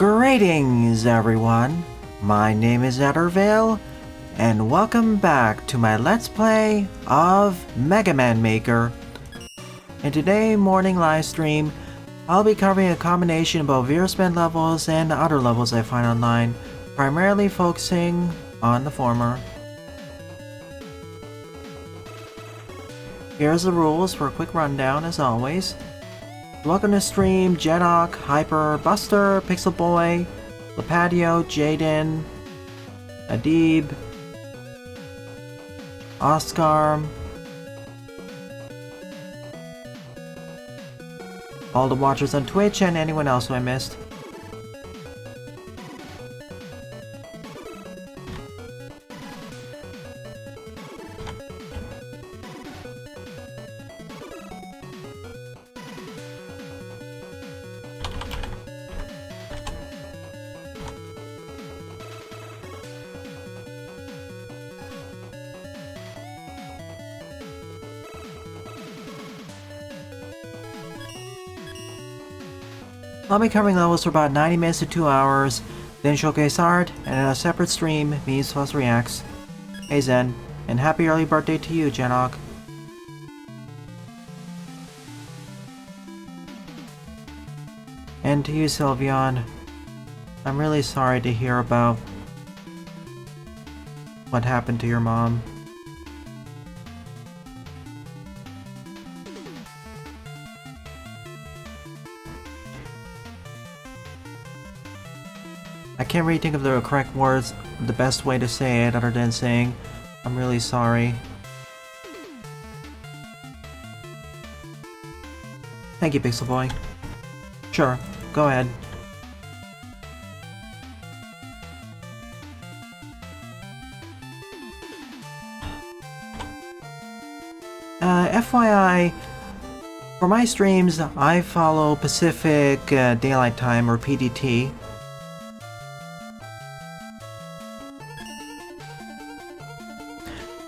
Greetings everyone, my name is Ettervale, and welcome back to my Let's Play of Mega Man Maker. In today's morning live stream, I'll be covering a combination of both Veerspin levels and other levels I find online, primarily focusing on the former. Here's the rules for a quick rundown as always. Welcome to stream Jedok, Hyper, Buster, Pixel Boy, Lepadio, Jaden, Adib, Oscar, all the watchers on Twitch, and anyone else who I missed. I'll be covering levels for about 90 minutes to 2 hours, then showcase art, and in a separate stream, Me's Plus Reacts. Hey Zen, and happy early birthday to you, Janok. And to you, Sylveon. I'm really sorry to hear about what happened to your mom. I can't really think of the correct words, the best way to say it other than saying, I'm really sorry. Thank you, Pixel Boy. Sure, go ahead. FYI, for my streams, I follow Pacific Daylight Time, or PDT.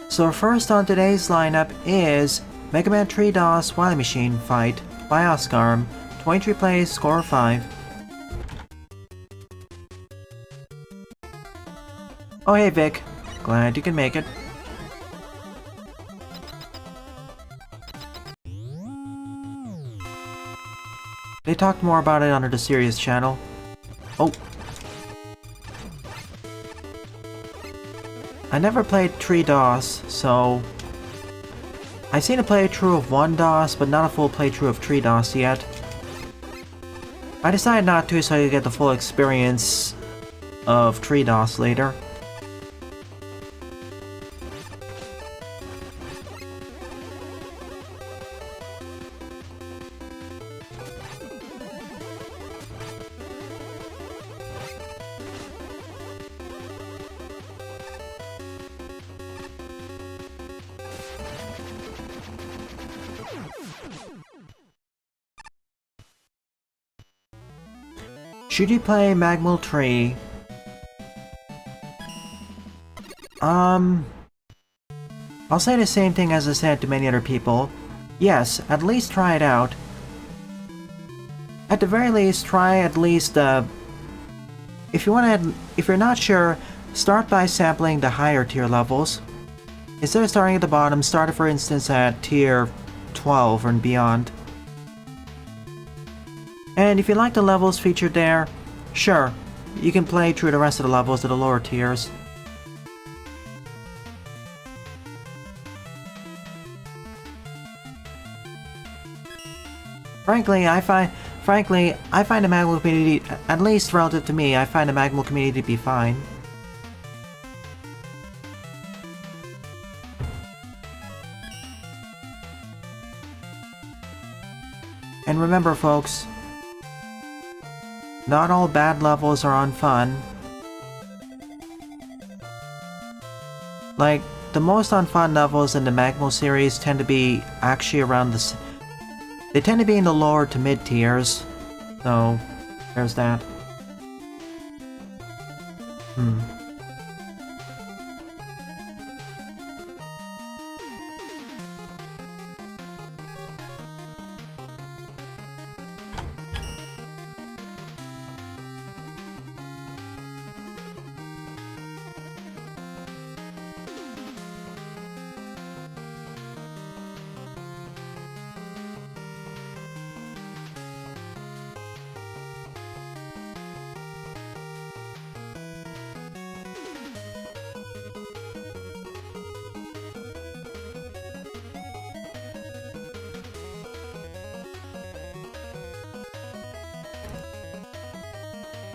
So first on today's lineup is Mega Man 3 DOS Wily Machine Fight by Oscar, 23 plays, score 5. Oh hey Vic, glad you can make it. They talked more about it under the Serious channel. Oh. I never played 3 DOS, so I've seen a playthrough of 1 DOS, but not a full playthrough of 3 DOS yet. I decided not to so I could get the full experience of 3 DOS later. Should you play Magmal Tree? I'll say the same thing as I said to many other people. Yes, at least try it out. At the very least, try at least, if you're not sure, start by sampling the higher tier levels. Instead of starting at the bottom, start for instance at tier 12 and beyond. And if you like the levels featured there, sure, you can play through the rest of the levels to the lower tiers. Frankly, I find the Magmal community, at least relative to me, I find the Magmal community to be fine. And remember folks, not all bad levels are unfun. Like, the most unfun levels in the Magmal series tend to be actually around the... They tend to be in the lower to mid tiers. So, there's that.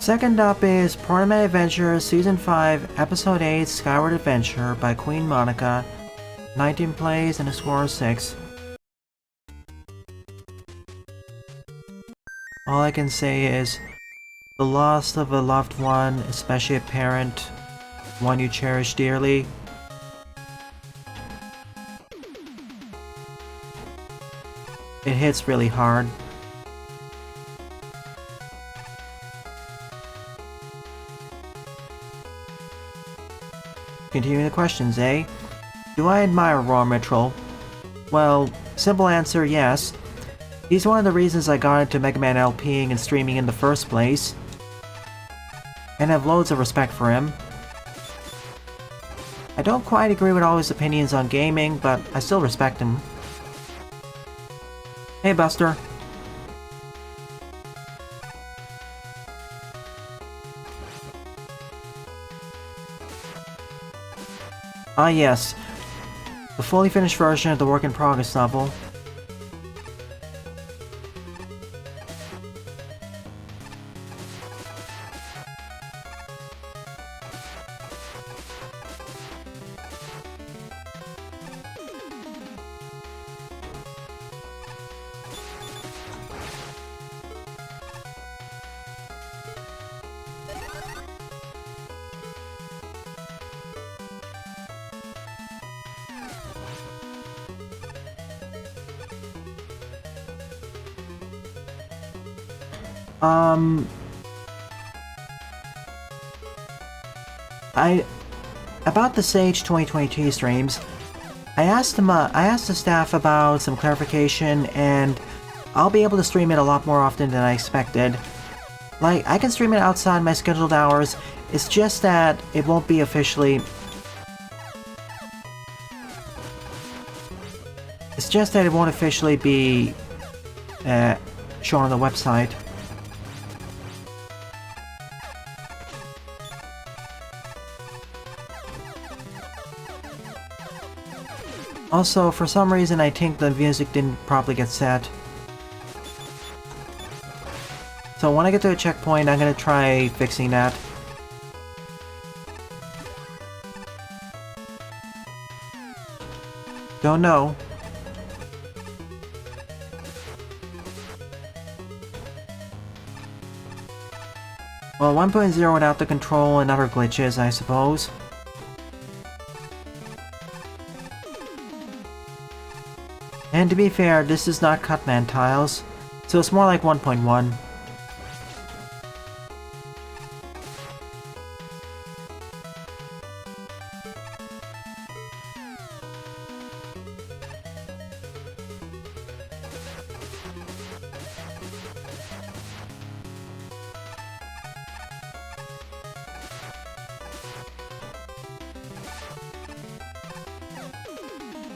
Second up is Portman Adventure Season 5, Episode 8, Skyward Adventure by Queen Monica. 19 plays and a score of 6. All I can say is, the loss of a loved one, especially a parent, one you cherish dearly, it hits really hard. Continuing the questions, eh? Do I admire Raw Mitchell? Well, simple answer, yes. He's one of the reasons I got into Mega Man LPing and streaming in the first place. And have loads of respect for him. I don't quite agree with all his opinions on gaming, but I still respect him. Hey, Buster. Ah yes, the fully finished version of the work-in-progress novel. About the Sage 2022 streams, I asked the staff about some clarification, and I'll be able to stream it a lot more often than I expected. Like, I can stream it outside my scheduled hours, it's just that it won't be officially... It's just that it won't officially be shown on the website. Also, for some reason I think the music didn't properly get set. So when I get to a checkpoint, I'm gonna try fixing that. Don't know. Well, 1.0 without the control and other glitches, I suppose. And to be fair, this is not Cutman tiles, so it's more like 1.1.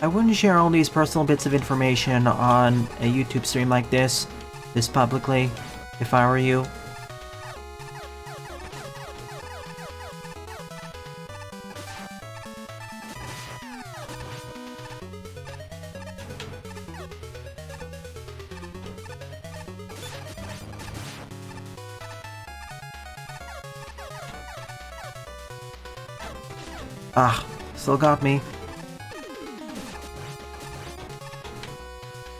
I wouldn't share all these personal bits of information on a YouTube stream like this publicly, if I were you. Ah, still got me.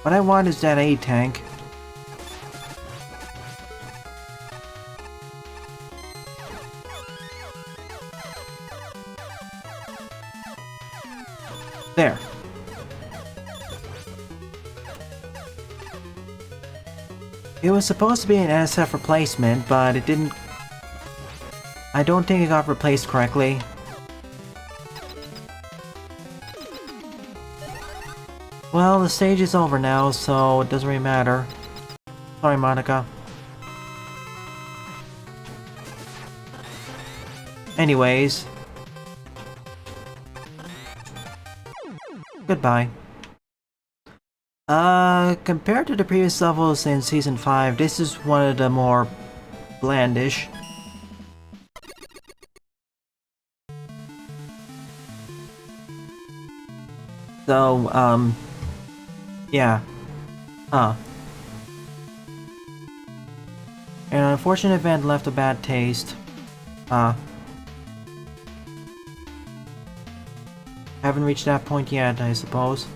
What I want is that aid tank. There. It was supposed to be an NSF replacement, but it didn't... I don't think it got replaced correctly. Well, the stage is over now, so it doesn't really matter. Sorry, Monica. Anyways. Goodbye. Compared to the previous levels in Season 5, this is one of the more blandish. So, yeah. An unfortunate event left a bad taste. Haven't reached that point yet, I suppose.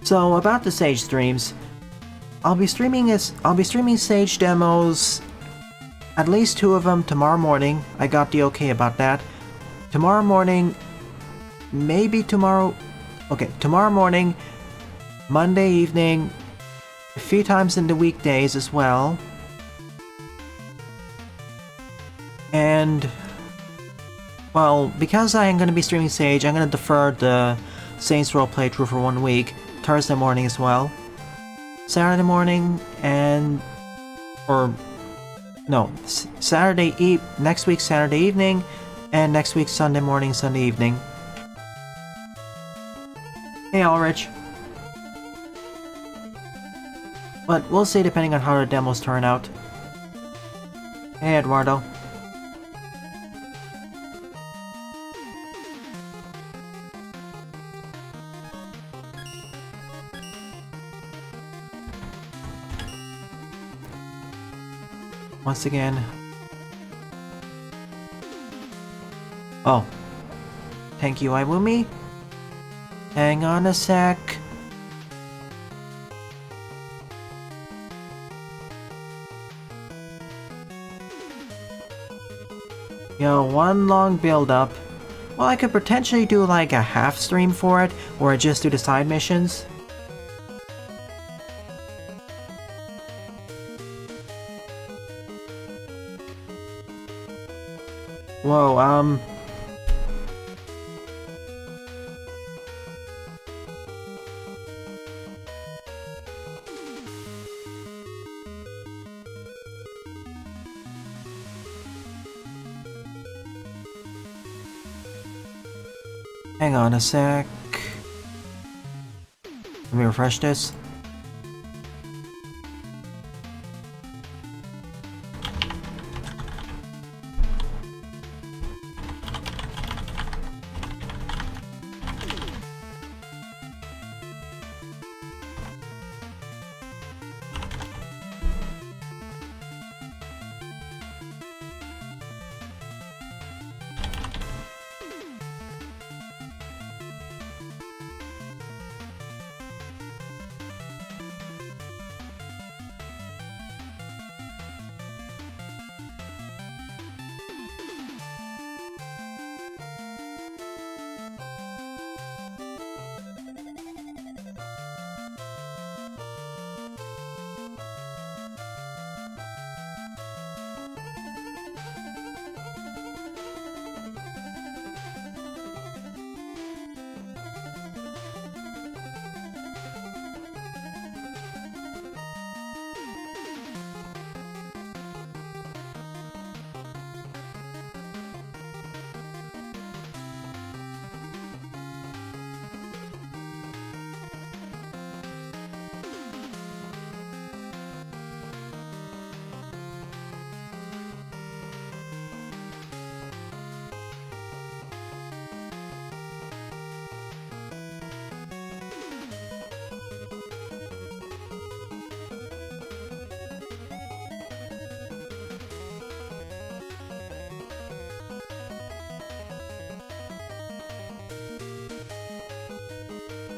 So, about the Sage streams, I'll be streaming Sage demos, at least 2 of them tomorrow morning. I got the okay about that. Tomorrow morning, maybe tomorrow... Okay, tomorrow morning, Monday evening, a few times in the weekdays as well. And... well, because I am going to be streaming Sage, I'm going to defer the Saints Row playthrough for 1 week. Thursday morning as well. Saturday morning and... or... no, next week Saturday evening, and next week Sunday morning, Sunday evening. Hey Ulrich. But we'll see depending on how the demos turn out. Hey Eduardo. Once again. Oh. Thank you, Iwumi. Hang on a sec. Yo, one long build-up. Well, I could potentially do like a half stream for it, or just do the side missions. Whoa, hang on a sec. Let me refresh this.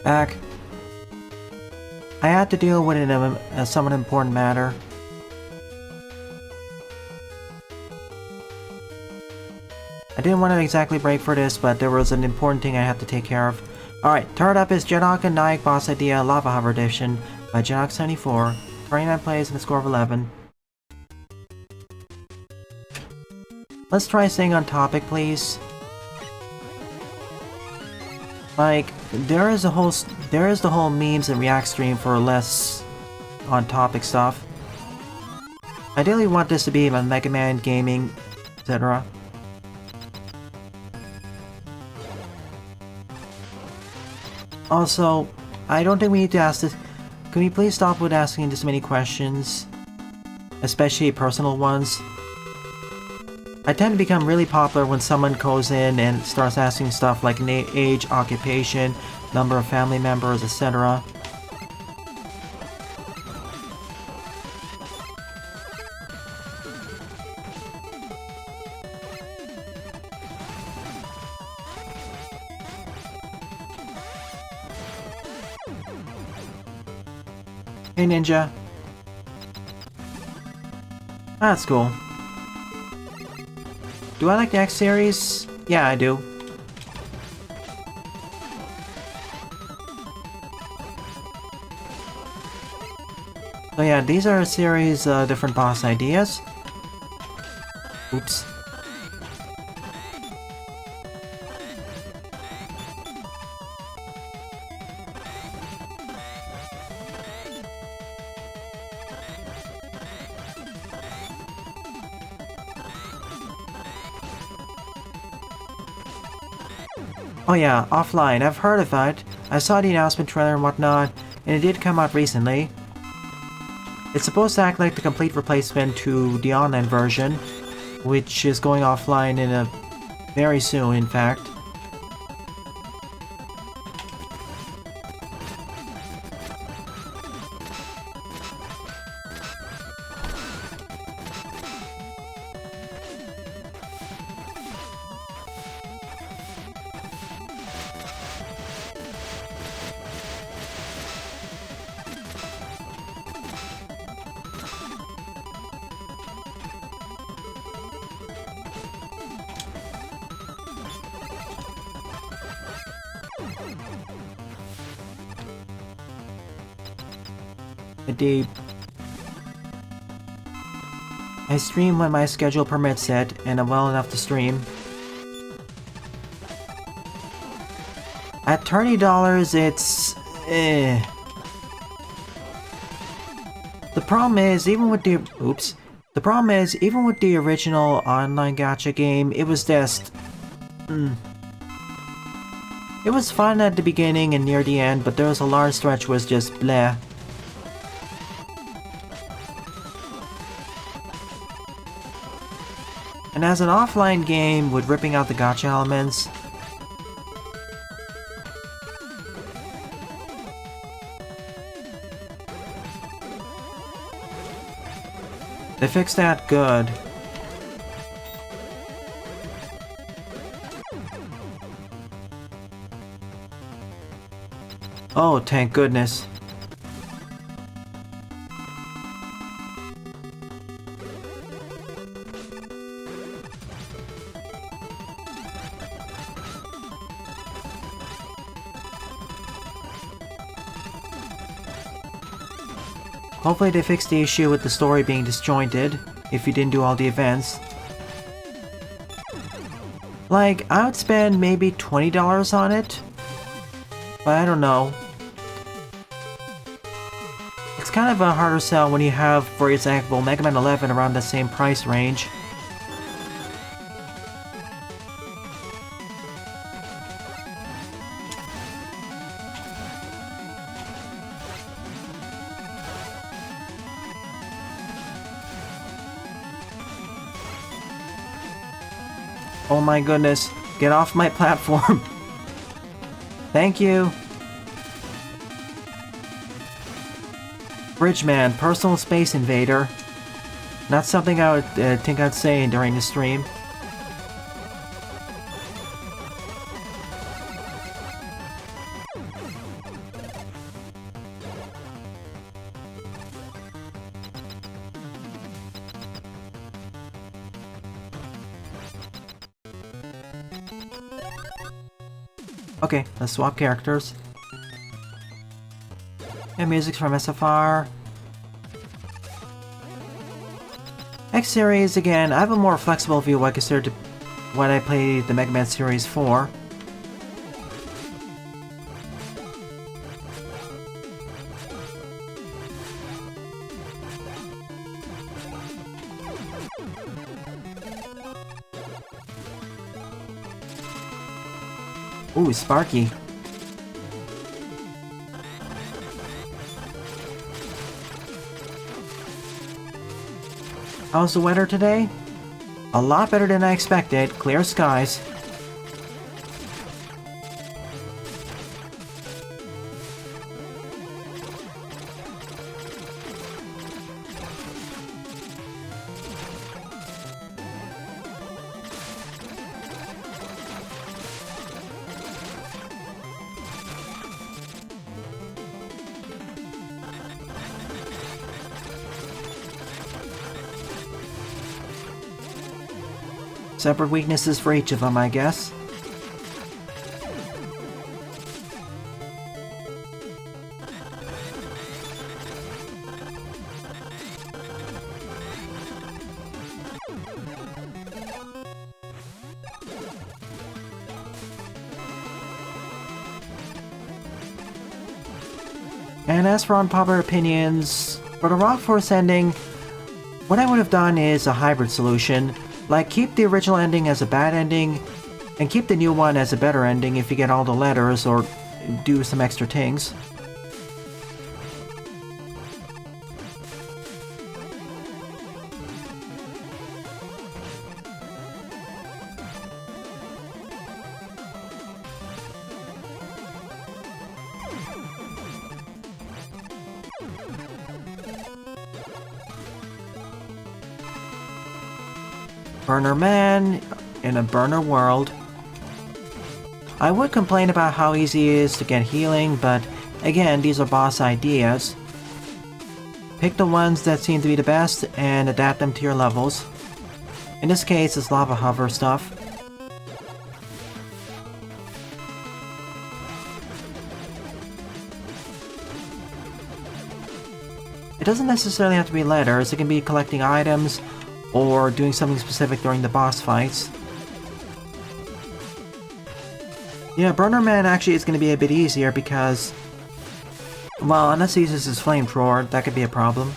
Back. I had to deal with a somewhat important matter. I didn't want to exactly break for this, but there was an important thing I had to take care of. Alright, third up is Jedok and Naik Boss Idea Lava Hover Edition by Jedok74. 29 plays and a score of 11. Let's try staying on topic, please. Like, there is the whole memes and react stream for less on topic stuff. I ideally want this to be about Mega Man, gaming, etc. Also, I don't think we need to ask this. Can we please stop with asking this many questions? Especially personal ones. I tend to become really popular when someone goes in and starts asking stuff like age, occupation, number of family members, etc. Hey, Ninja. That's cool. Do I like the X series? Yeah, I do. So yeah, these are a series of different boss ideas. Oops. Oh yeah, offline, I've heard of it. I saw the announcement trailer and whatnot, and it did come out recently. It's supposed to act like the complete replacement to the online version, which is going offline in a very soon, in fact. Indeed. I stream when my schedule permits it, and I'm well enough to stream. At $30, it's... The problem is, even with the... Oops. The problem is, even with the original online gacha game, it was just... It was fun at the beginning and near the end, but there was a large stretch was just bleh. And as an offline game with ripping out the gacha elements, they fixed that good. Oh, thank goodness. Hopefully they fixed the issue with the story being disjointed, if you didn't do all the events. Like, I would spend maybe $20 on it, but I don't know. It's kind of a harder sell when you have, for example, Mega Man 11 around the same price range. Oh my goodness, get off my platform. Thank you. Bridgeman, personal space invader. Not something I would think I'd say during the stream. Okay, let's swap characters. And music's from SFR. X series, again, I have a more flexible view when I consider to when I play the Mega Man Series 4. Ooh, Sparky. How's the weather today? A lot better than I expected. Clear skies. Separate weaknesses for each of them, I guess. And as for unpopular opinions, for the Rock Force ending, what I would have done is a hybrid solution. Like, keep the original ending as a bad ending, and keep the new one as a better ending if you get all the letters, or do some extra things. Burner Man in a burner world. I would complain about how easy it is to get healing, but again, these are boss ideas. Pick the ones that seem to be the best and adapt them to your levels. In this case, it's lava hover stuff. It doesn't necessarily have to be letters, it can be collecting items, or doing something specific during the boss fights. Yeah, Burner Man actually is going to be a bit easier because, well, unless he uses his flamethrower, that could be a problem.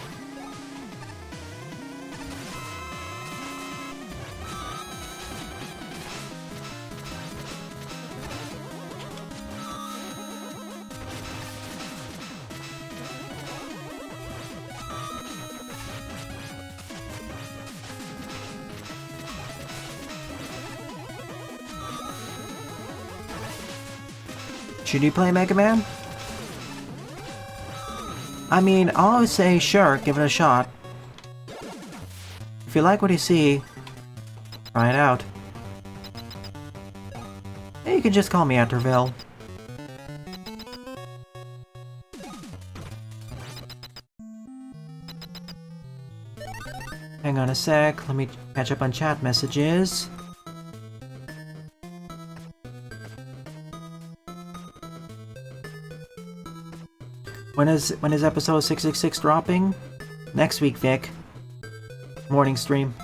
Should you play Mega Man? I mean, I'll always say, sure, give it a shot. If you like what you see, try it out. You can just call me Atterville. Hang on a sec, let me catch up on chat messages. When is episode 666 dropping? Next week, Vic. Morning stream.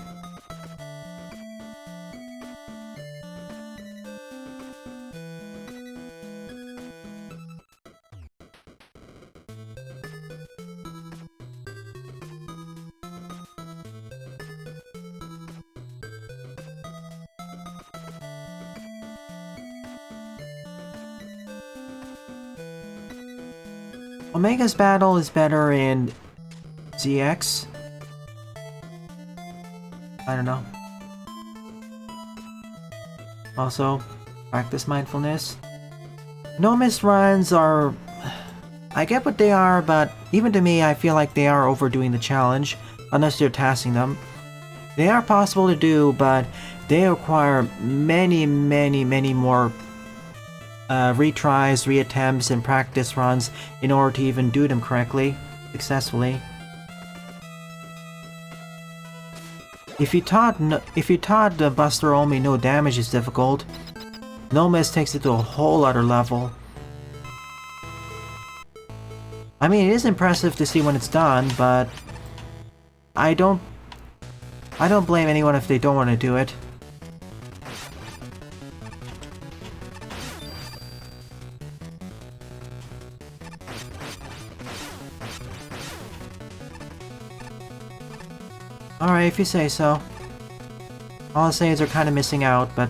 Omega's battle is better in ZX. I don't know. Also, practice mindfulness. No miss runs are... I get what they are, but even to me, I feel like they are overdoing the challenge, unless you're tasking them. They are possible to do, but they require many more retries, reattempts, and practice runs in order to even do them correctly, successfully. If you taught the Buster only no damage is difficult, no miss takes it to a whole other level. I mean, it is impressive to see when it's done, but I don't blame anyone if they don't want to do it. Alright, if you say so. All I'll say is they're kind of missing out, but...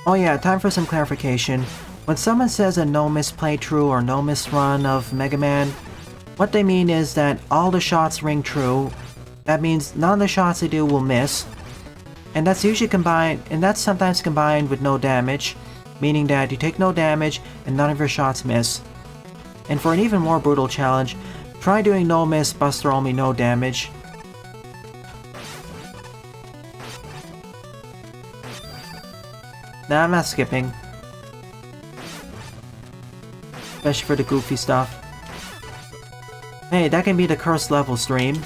Oh yeah, time for some clarification. When someone says a no-miss playthrough or no-miss run of Mega Man, what they mean is that all the shots ring true. That means none of the shots they do will miss. And that's usually combined, and that's sometimes combined with no damage, meaning that you take no damage and none of your shots miss. And for an even more brutal challenge, try doing no miss Buster only no damage. Nah, I'm not skipping. Especially for the goofy stuff. Hey, that can be the cursed level stream.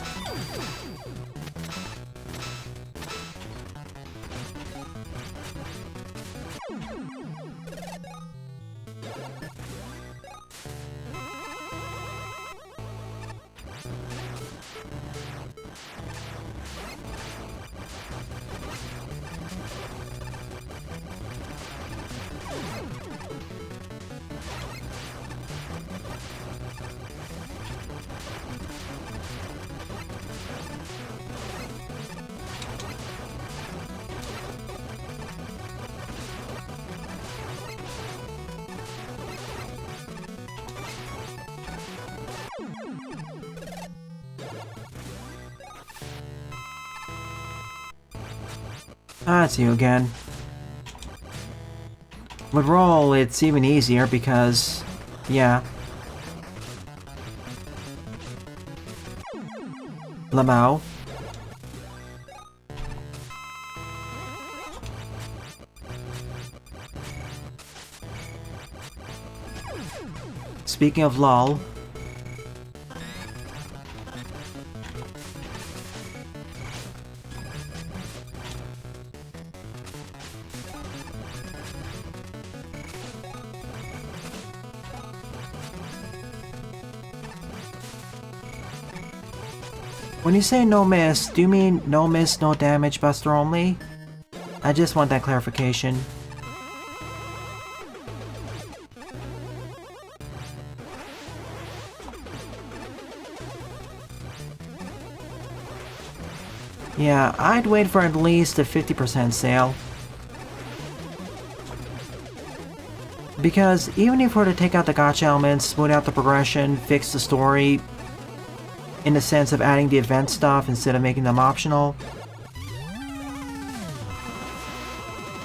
Ah, it's you again. With roll, it's even easier because, yeah. Lamau. Speaking of LOL. When you say no miss, do you mean no miss, no damage buster only? I just want that clarification. Yeah, I'd wait for at least a 50% sale. Because even if we were to take out the gacha elements, smooth out the progression, fix the story, in the sense of adding the event stuff instead of making them optional,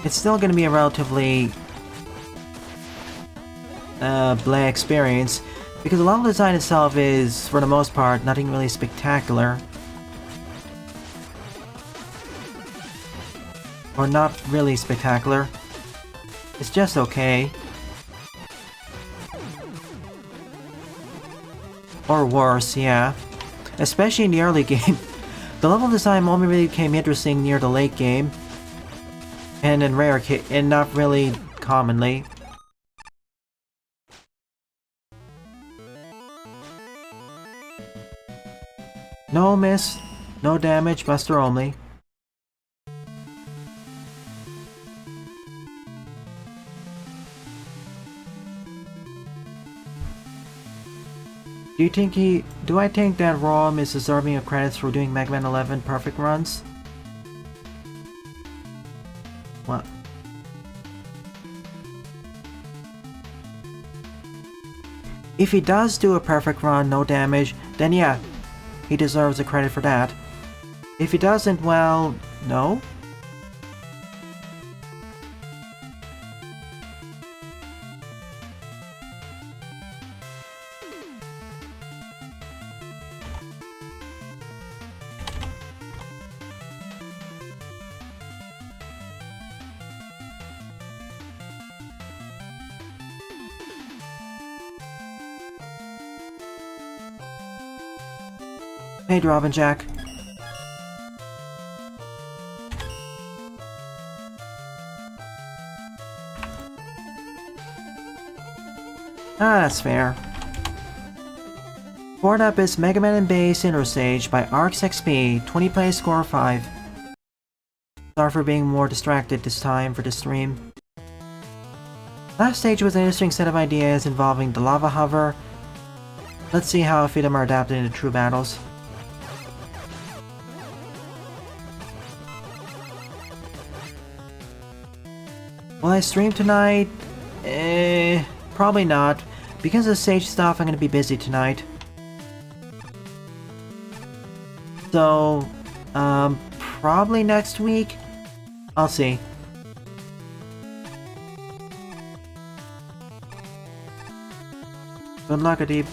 it's still going to be a relatively blah experience, because the level design itself is, for the most part, nothing really spectacular. Or not really spectacular. It's just okay. Or worse, yeah. Especially in the early game. The level design only really became interesting near the late game. And in rare cases, and not really commonly. No miss, no damage, buster only. Do I think that ROM is deserving of credits for doing Mega Man 11 perfect runs? What? If he does do a perfect run, no damage, then yeah, he deserves the credit for that. If he doesn't, well, no? Hey, Robin Jack. Ah, that's fair. Board up is Mega Man and Bass Interstage by Arx XP, 20 play score 5. Sorry for being more distracted this time for the stream. Last stage was an interesting set of ideas involving the lava hover. Let's see how a few of them are adapted into true battles. Will I stream tonight? Probably not. Because of the stage stuff, I'm gonna be busy tonight. So, probably next week? I'll see. Good luck, Adib.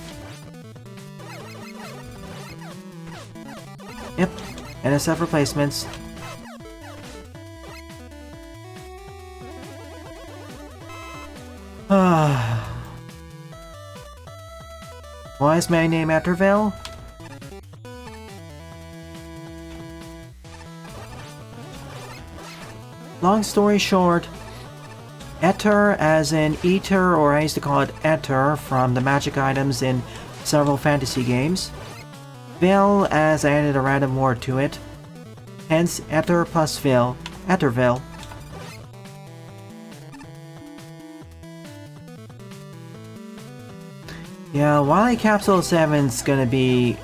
Yep, NSF replacements. Why is my name Etterville? Long story short, Etter as in eater, or I used to call it Etter from the magic items in several fantasy games. Vil as I added a random word to it. Hence Etter plus Vil, Etterville. Yeah, Wily Capsule 7's gonna be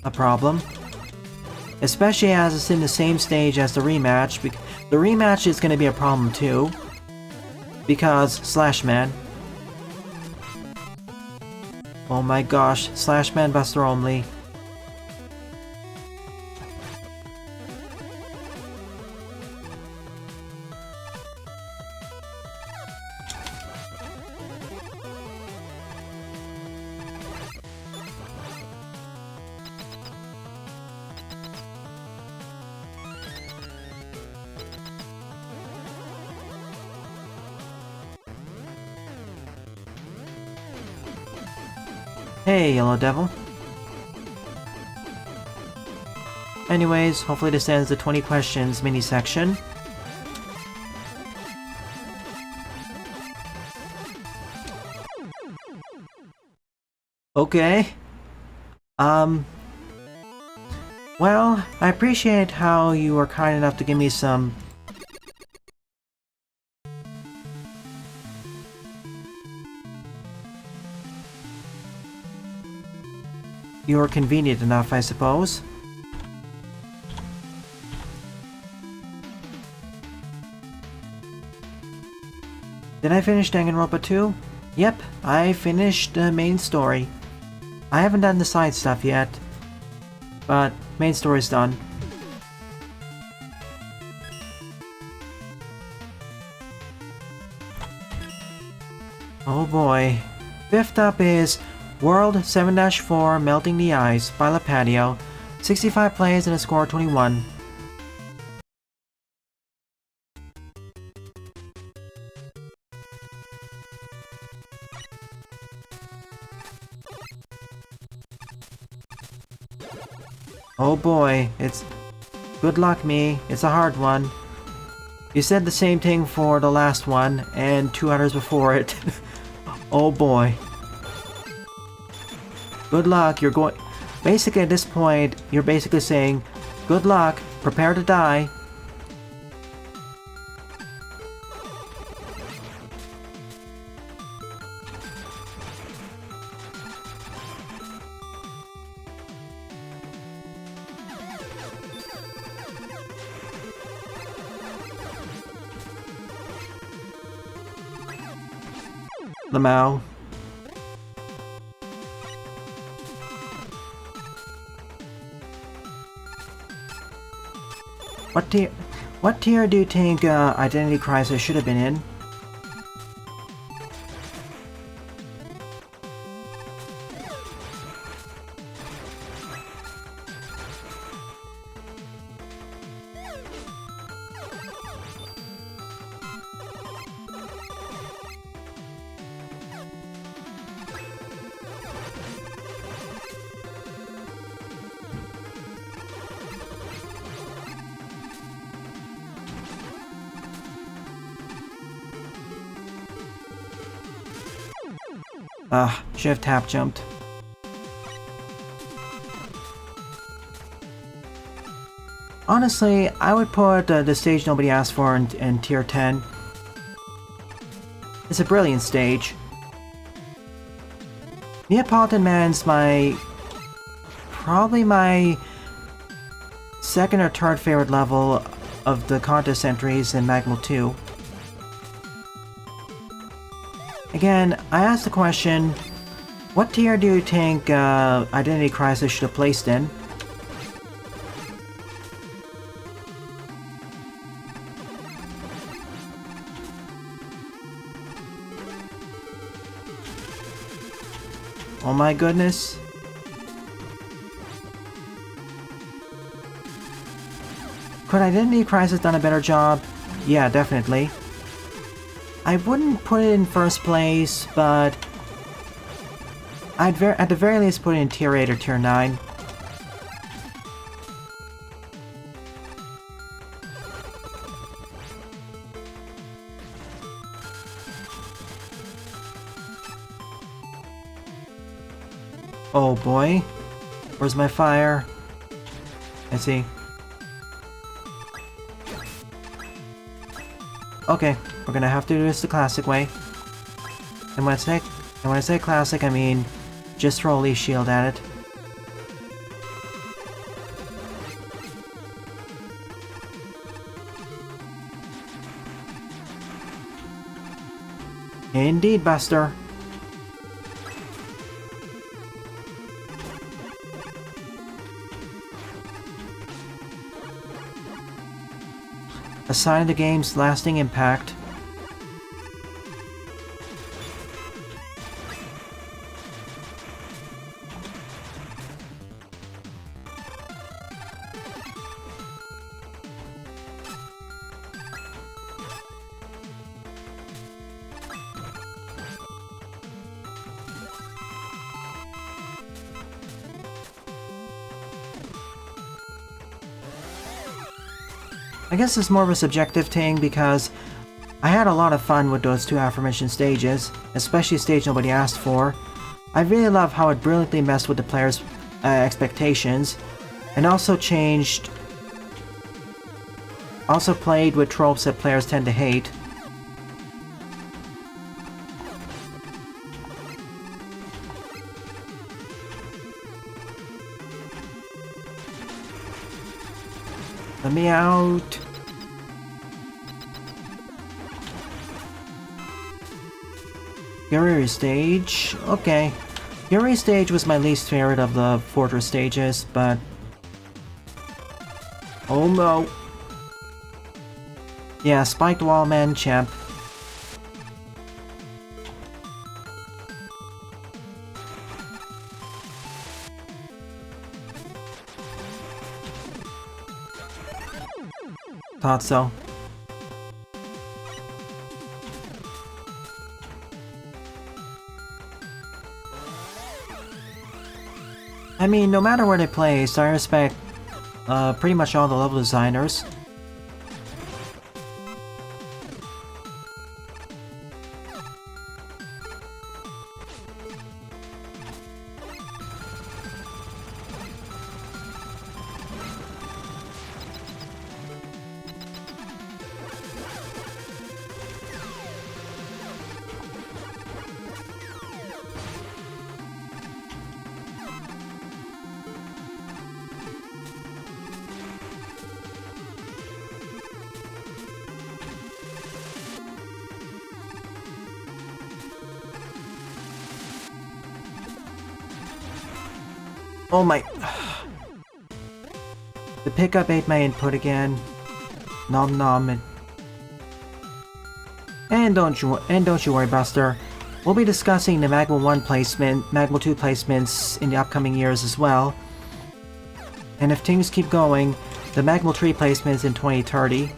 a problem. Especially as it's in the same stage as the rematch. The rematch is gonna be a problem too. Because Slashman. Oh my gosh, Slashman Buster only. Hey, Yellow Devil. Anyways, hopefully this ends the 20 questions mini section. Okay. Well, I appreciate how you were kind enough to give me some... You were convenient enough, I suppose. Did I finish Danganronpa 2? Yep, I finished the main story. I haven't done the side stuff yet, but main story's done. Oh boy. Fifth up is World 7-4 Melting the Ice by La Patio. 65 plays and a score of 21. Oh boy, it's... Good luck, me. It's a hard one. You said the same thing for the last one, and 2 others before it. Oh boy. Good luck, you're going... Basically, at this point, you're basically saying, good luck, prepare to die. Lamau. What tier do you think Identity Crisis should have been in? Should have tap jumped. Honestly, I would put the stage nobody asked for in tier 10. It's a brilliant stage. Neapolitan Man's probably my second or third favorite level of the contest entries in Magma 2. Again, I asked the question, what tier do you think Identity Crisis should have placed in? Oh my goodness. Could Identity Crisis done a better job? Yeah, definitely. I wouldn't put it in first place, but I'd at the very least put it in Tier 8 or Tier 9. Oh boy. Where's my fire? I see. Okay, we're gonna have to do this the classic way. And when I say classic, I mean just throw a leaf shield at it. Indeed, Buster. A sign of the game's lasting impact. I guess it's more of a subjective thing because I had a lot of fun with those two aforementioned stages, especially stage nobody asked for. I really love how it brilliantly messed with the players' expectations, and also played with tropes that players tend to hate. Let me out. Fury stage? Okay. Fury stage was my least favorite of the Fortress stages, but... Oh no. Yeah, Spiked Wallman champ. Thought so. I mean, no matter where they place, I respect pretty much all the level designers. Oh my... The pickup ate my input again. Nom nom. And don't you worry, Buster. We'll be discussing the Magma 1 placement, Magma 2 placements in the upcoming years as well. And if things keep going, the Magma 3 placements in 2030.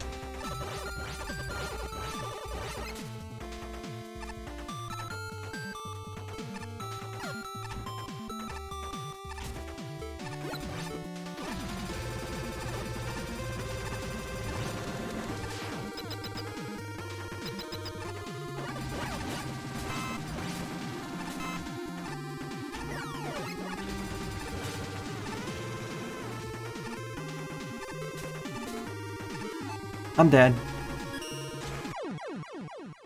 I'm dead.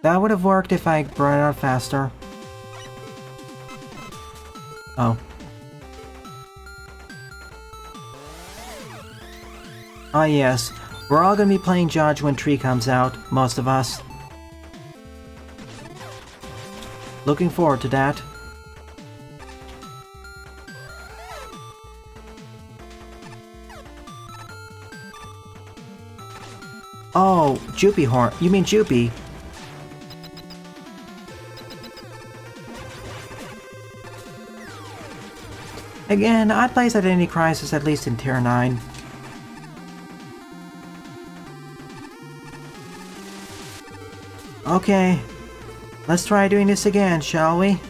That would have worked if I brought it out faster. Oh. Ah yes, we're all gonna be playing Judge when Tree comes out, most of us. Looking forward to that. Oh, Joopy Horn. You mean Joopy? Again, I'd place Identity Crisis at least in Tier 9. Okay, let's try doing this again, shall we?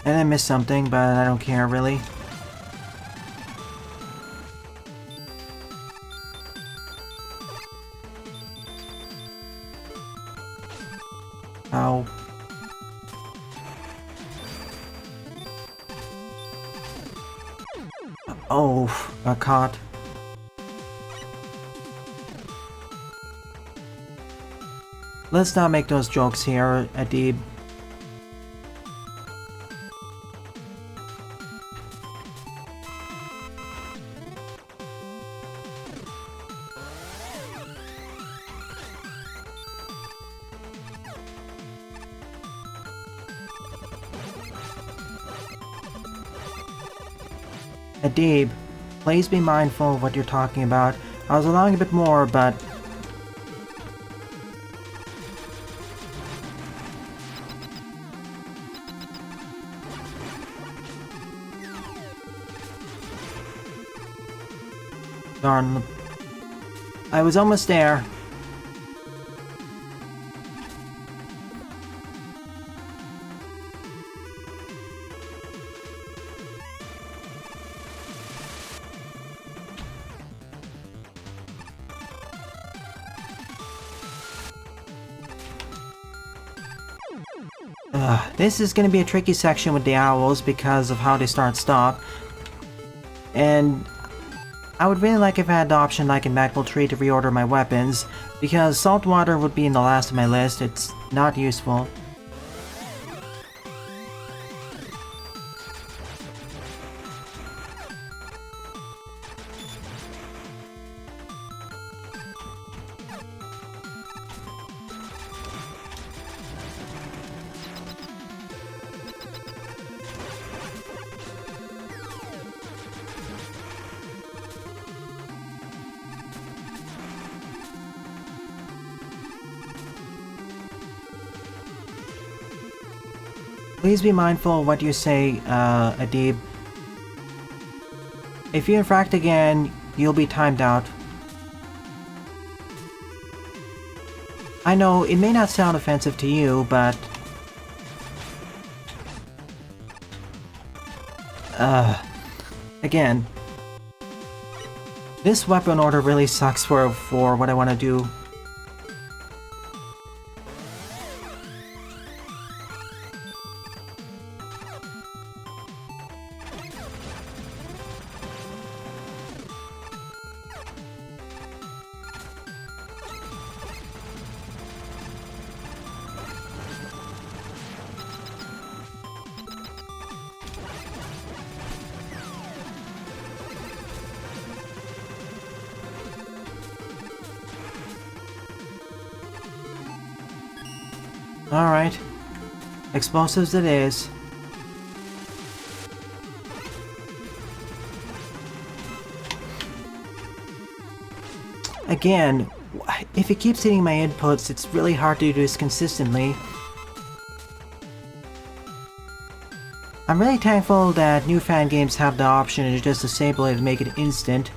And I missed something, but I don't care really. Ow. Oh, got caught. Let's not make those jokes here, Adib. Adib, please be mindful of what you're talking about. I was allowing a bit more, but... Darn. I was almost there. This is going to be a tricky section with the owls because of how they start-stop. And I would really like if I had the option like in Magpul Tree to reorder my weapons, because saltwater would be in the last of my list. It's not useful. Please be mindful of what you say, Adib. If you infract again, you'll be timed out. I know, it may not sound offensive to you, but... Again... This weapon order really sucks for what I want to do. Alright. Explosives it is. Again, if it keeps hitting my inputs, it's really hard to do this consistently. I'm really thankful that new fan games have the option to just disable it and make it instant.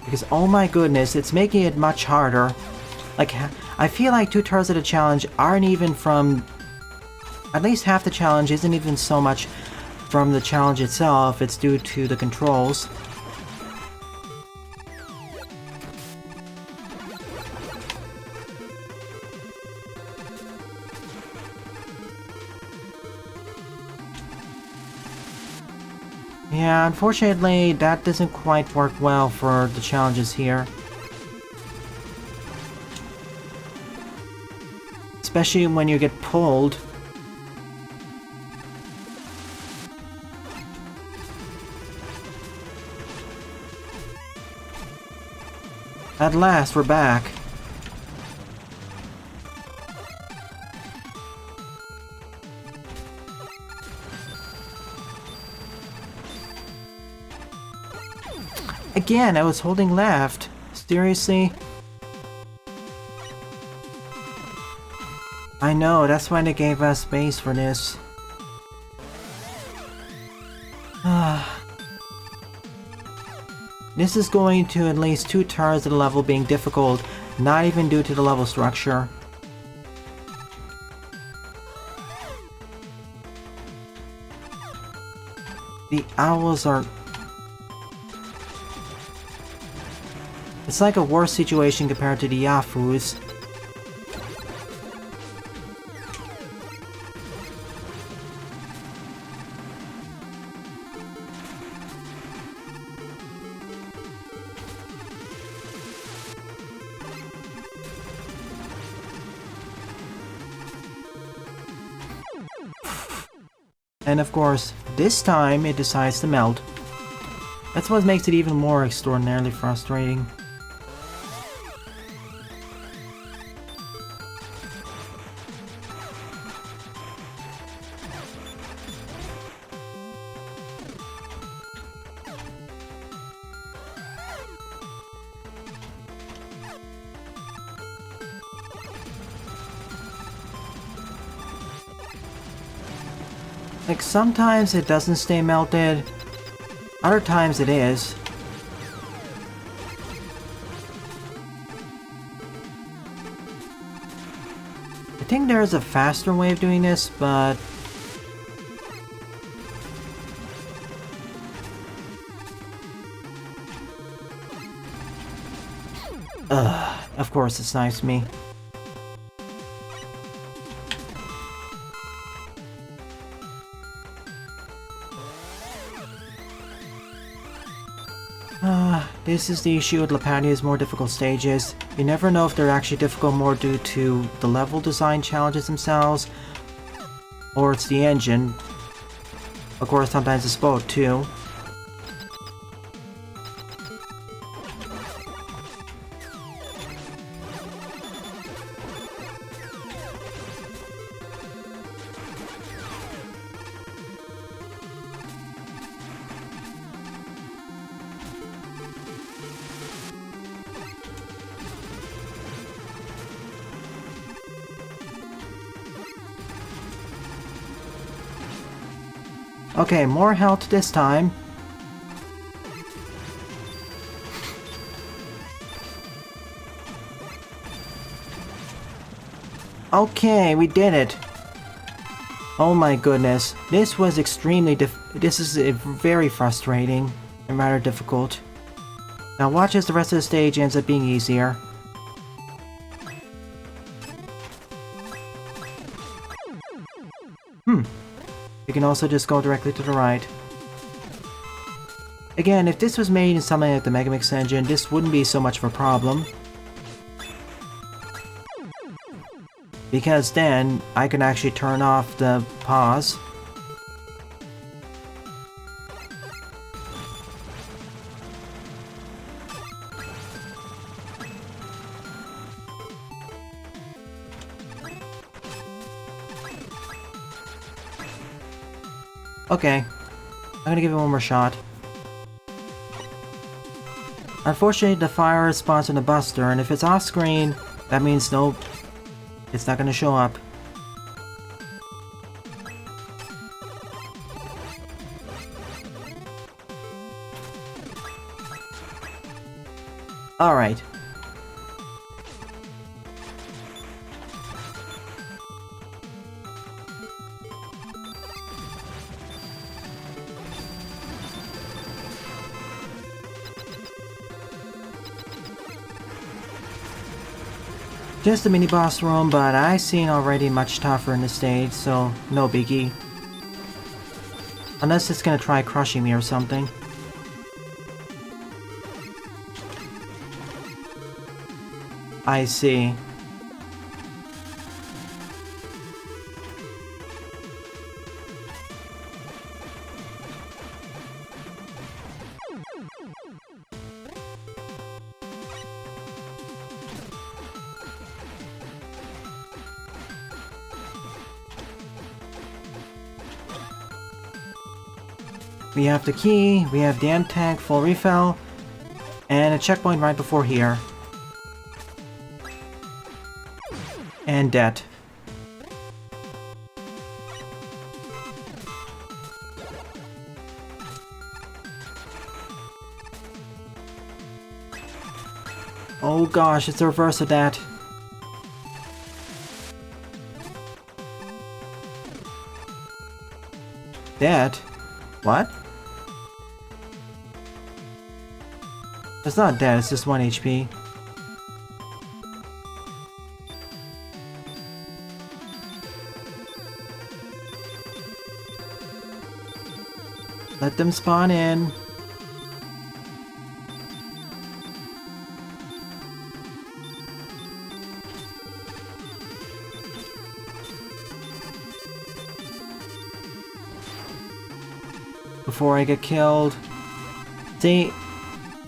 Because oh my goodness, it's making it much harder. Like, I feel like 2/3 of the challenge aren't even from... At least half the challenge isn't even so much from the challenge itself, it's due to the controls. Yeah, unfortunately, that doesn't quite work well for the challenges here. Especially when you get pulled. At last, we're back. Again, I was holding left. Seriously? I I know, that's why they gave us space for this. This is going to at least 2/3 of the level being difficult, not even due to the level structure. The owls are... It's like a worse situation compared to the Yafus. And of course, this time it decides to melt. That's what makes it even more extraordinarily frustrating. Like, sometimes it doesn't stay melted, other times it is. I think there's a faster way of doing this, but... of course it snipes me. This is the issue with Lapadia's more difficult stages. You never know if they're actually difficult more due to the level design challenges themselves, or it's the engine. Of course, sometimes it's both too. Okay, more health this time. Okay, we did it. Oh my goodness, this was extremely this is very frustrating and rather difficult. Now watch as the rest of the stage ends up being easier. You can also just go directly to the right. Again, if this was made in something like the Megamix engine, this wouldn't be so much of a problem. Because then, I can actually turn off the pause. Okay, I'm gonna give it one more shot. Unfortunately, the fire spawns in the buster, and if it's off screen, that means nope, it's not gonna show up. Alright. Just a mini boss room, but I've seen already much tougher in the stage, so no biggie. Unless it's gonna try crushing me or something. I see. We have the key, we have the end tank full refill, and a checkpoint right before here. And debt. Oh gosh, it's the reverse of that. Dead? What? It's not dead, it's just 1 HP. Let them spawn in. Before I get killed. See,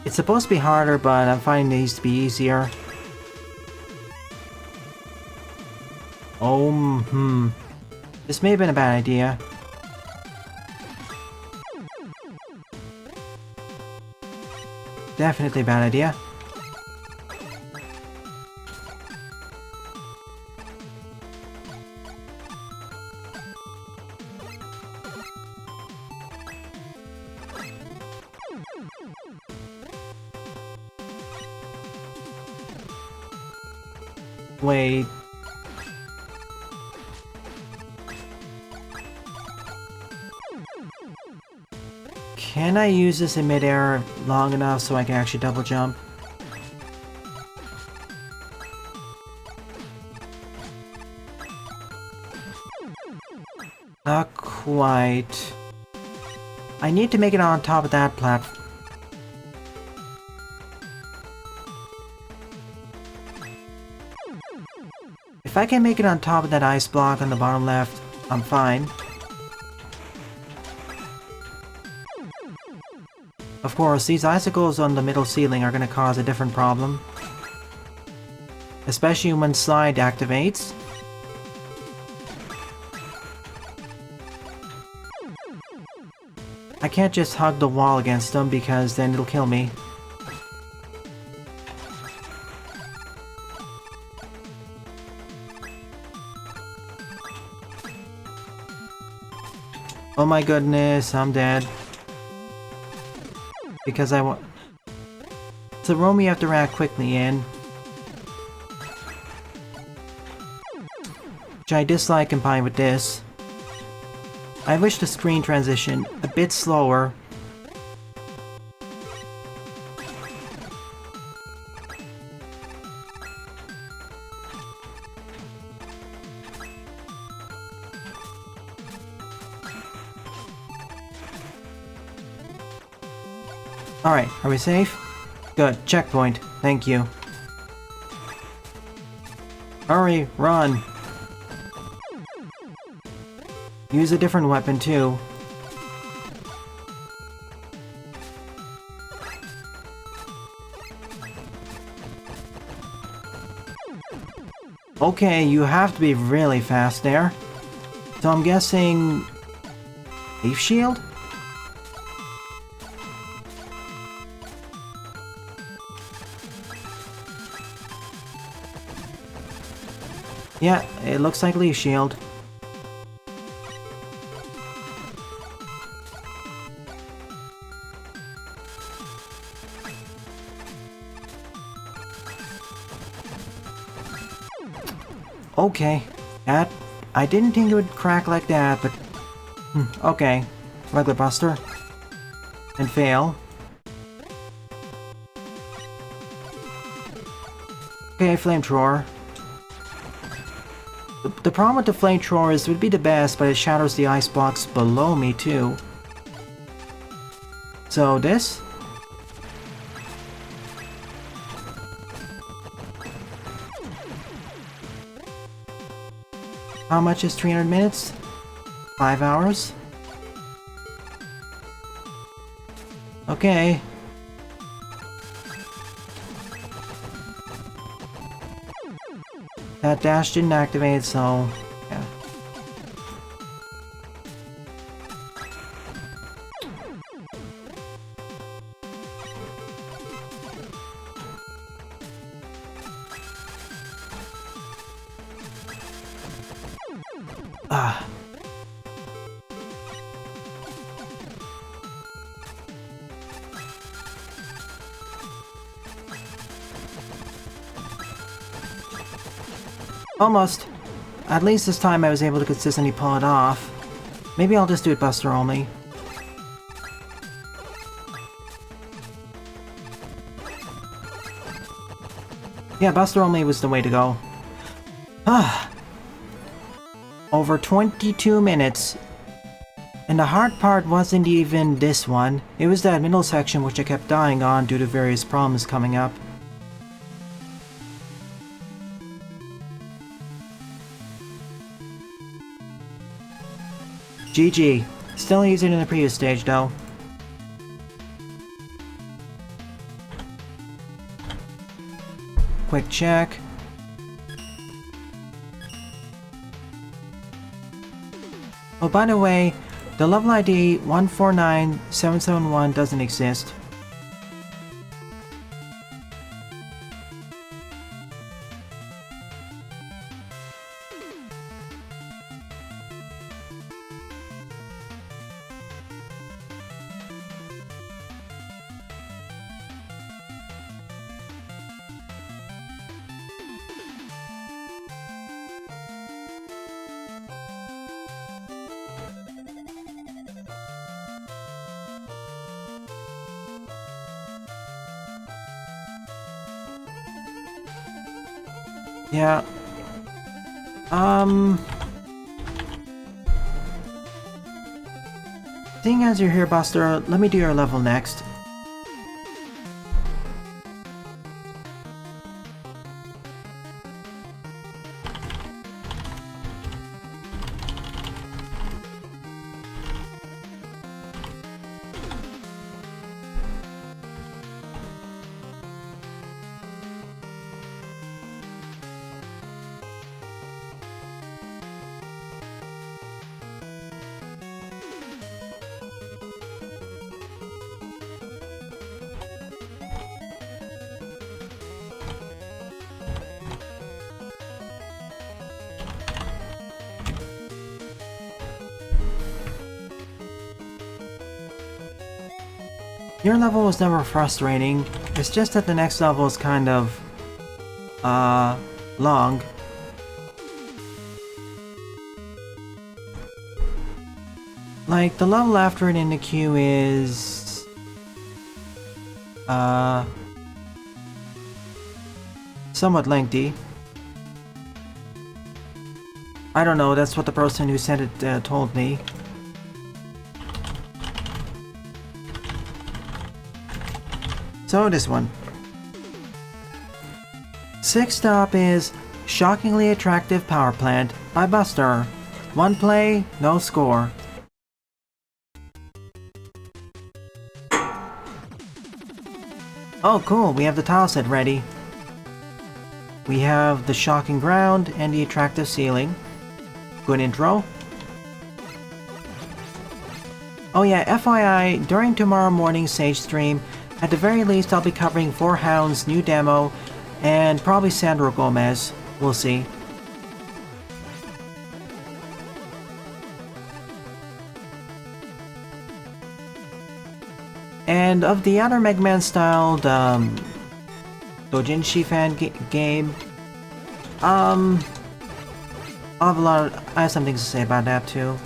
it's supposed to be harder, but I'm finding these to be easier. Oh, This may have been a bad idea. Definitely a bad idea. Wait. Can I use this in midair long enough so I can actually double jump? Not quite. I need to make it on top of that platform. If I can make it on top of that ice block on the bottom left, I'm fine. Of course, these icicles on the middle ceiling are going to cause a different problem. Especially when slide activates. I can't just hug the wall against them because then it'll kill me. Oh my goodness, I'm dead. Because I want... It's a room you have to react quickly in. Which I dislike combined with this. I wish the screen transition a bit slower. Alright, are we safe? Good, checkpoint. Thank you. Hurry, run! Use a different weapon too. Okay, you have to be really fast there. So I'm guessing... Leaf shield? Yeah, it looks like leaf shield. Okay, that... I didn't think it would crack like that, but... okay. Regular buster. And fail. Okay, flamethrower. The problem with the flamethrower is it would be the best, but it shatters the ice blocks below me too. So this? How much is 300 minutes? 5 hours? Okay. That dash didn't activate, so... yeah. Ah. Almost. At least this time I was able to consistently pull it off. Maybe I'll just do it Buster only. Yeah, Buster only was the way to go. Ah. Over 22 minutes. And the hard part wasn't even this one. It was that middle section which I kept dying on due to various problems coming up. GG. Still easier than the previous stage though. Quick check. Oh, by the way, the level ID 149771 doesn't exist. Yeah. Seeing as you're here, Buster, let me do your level next. Your level was never frustrating, it's just that the next level is kind of, long. Like, the level after it in the queue is... somewhat lengthy. I don't know, that's what the person who sent it told me. So this one. Sixth up is Shockingly Attractive Power Plant by Buster. One play, no score. Oh cool, we have the tile set ready. We have the shocking ground and the attractive ceiling. Good intro. Oh yeah, FYI, during tomorrow morning's Sage stream, at the very least I'll be covering 4 Hounds' new demo, and probably Sandro Gomez. We'll see. And of the other Mega Man styled Dojinshi fan game, I have some things to say about that too.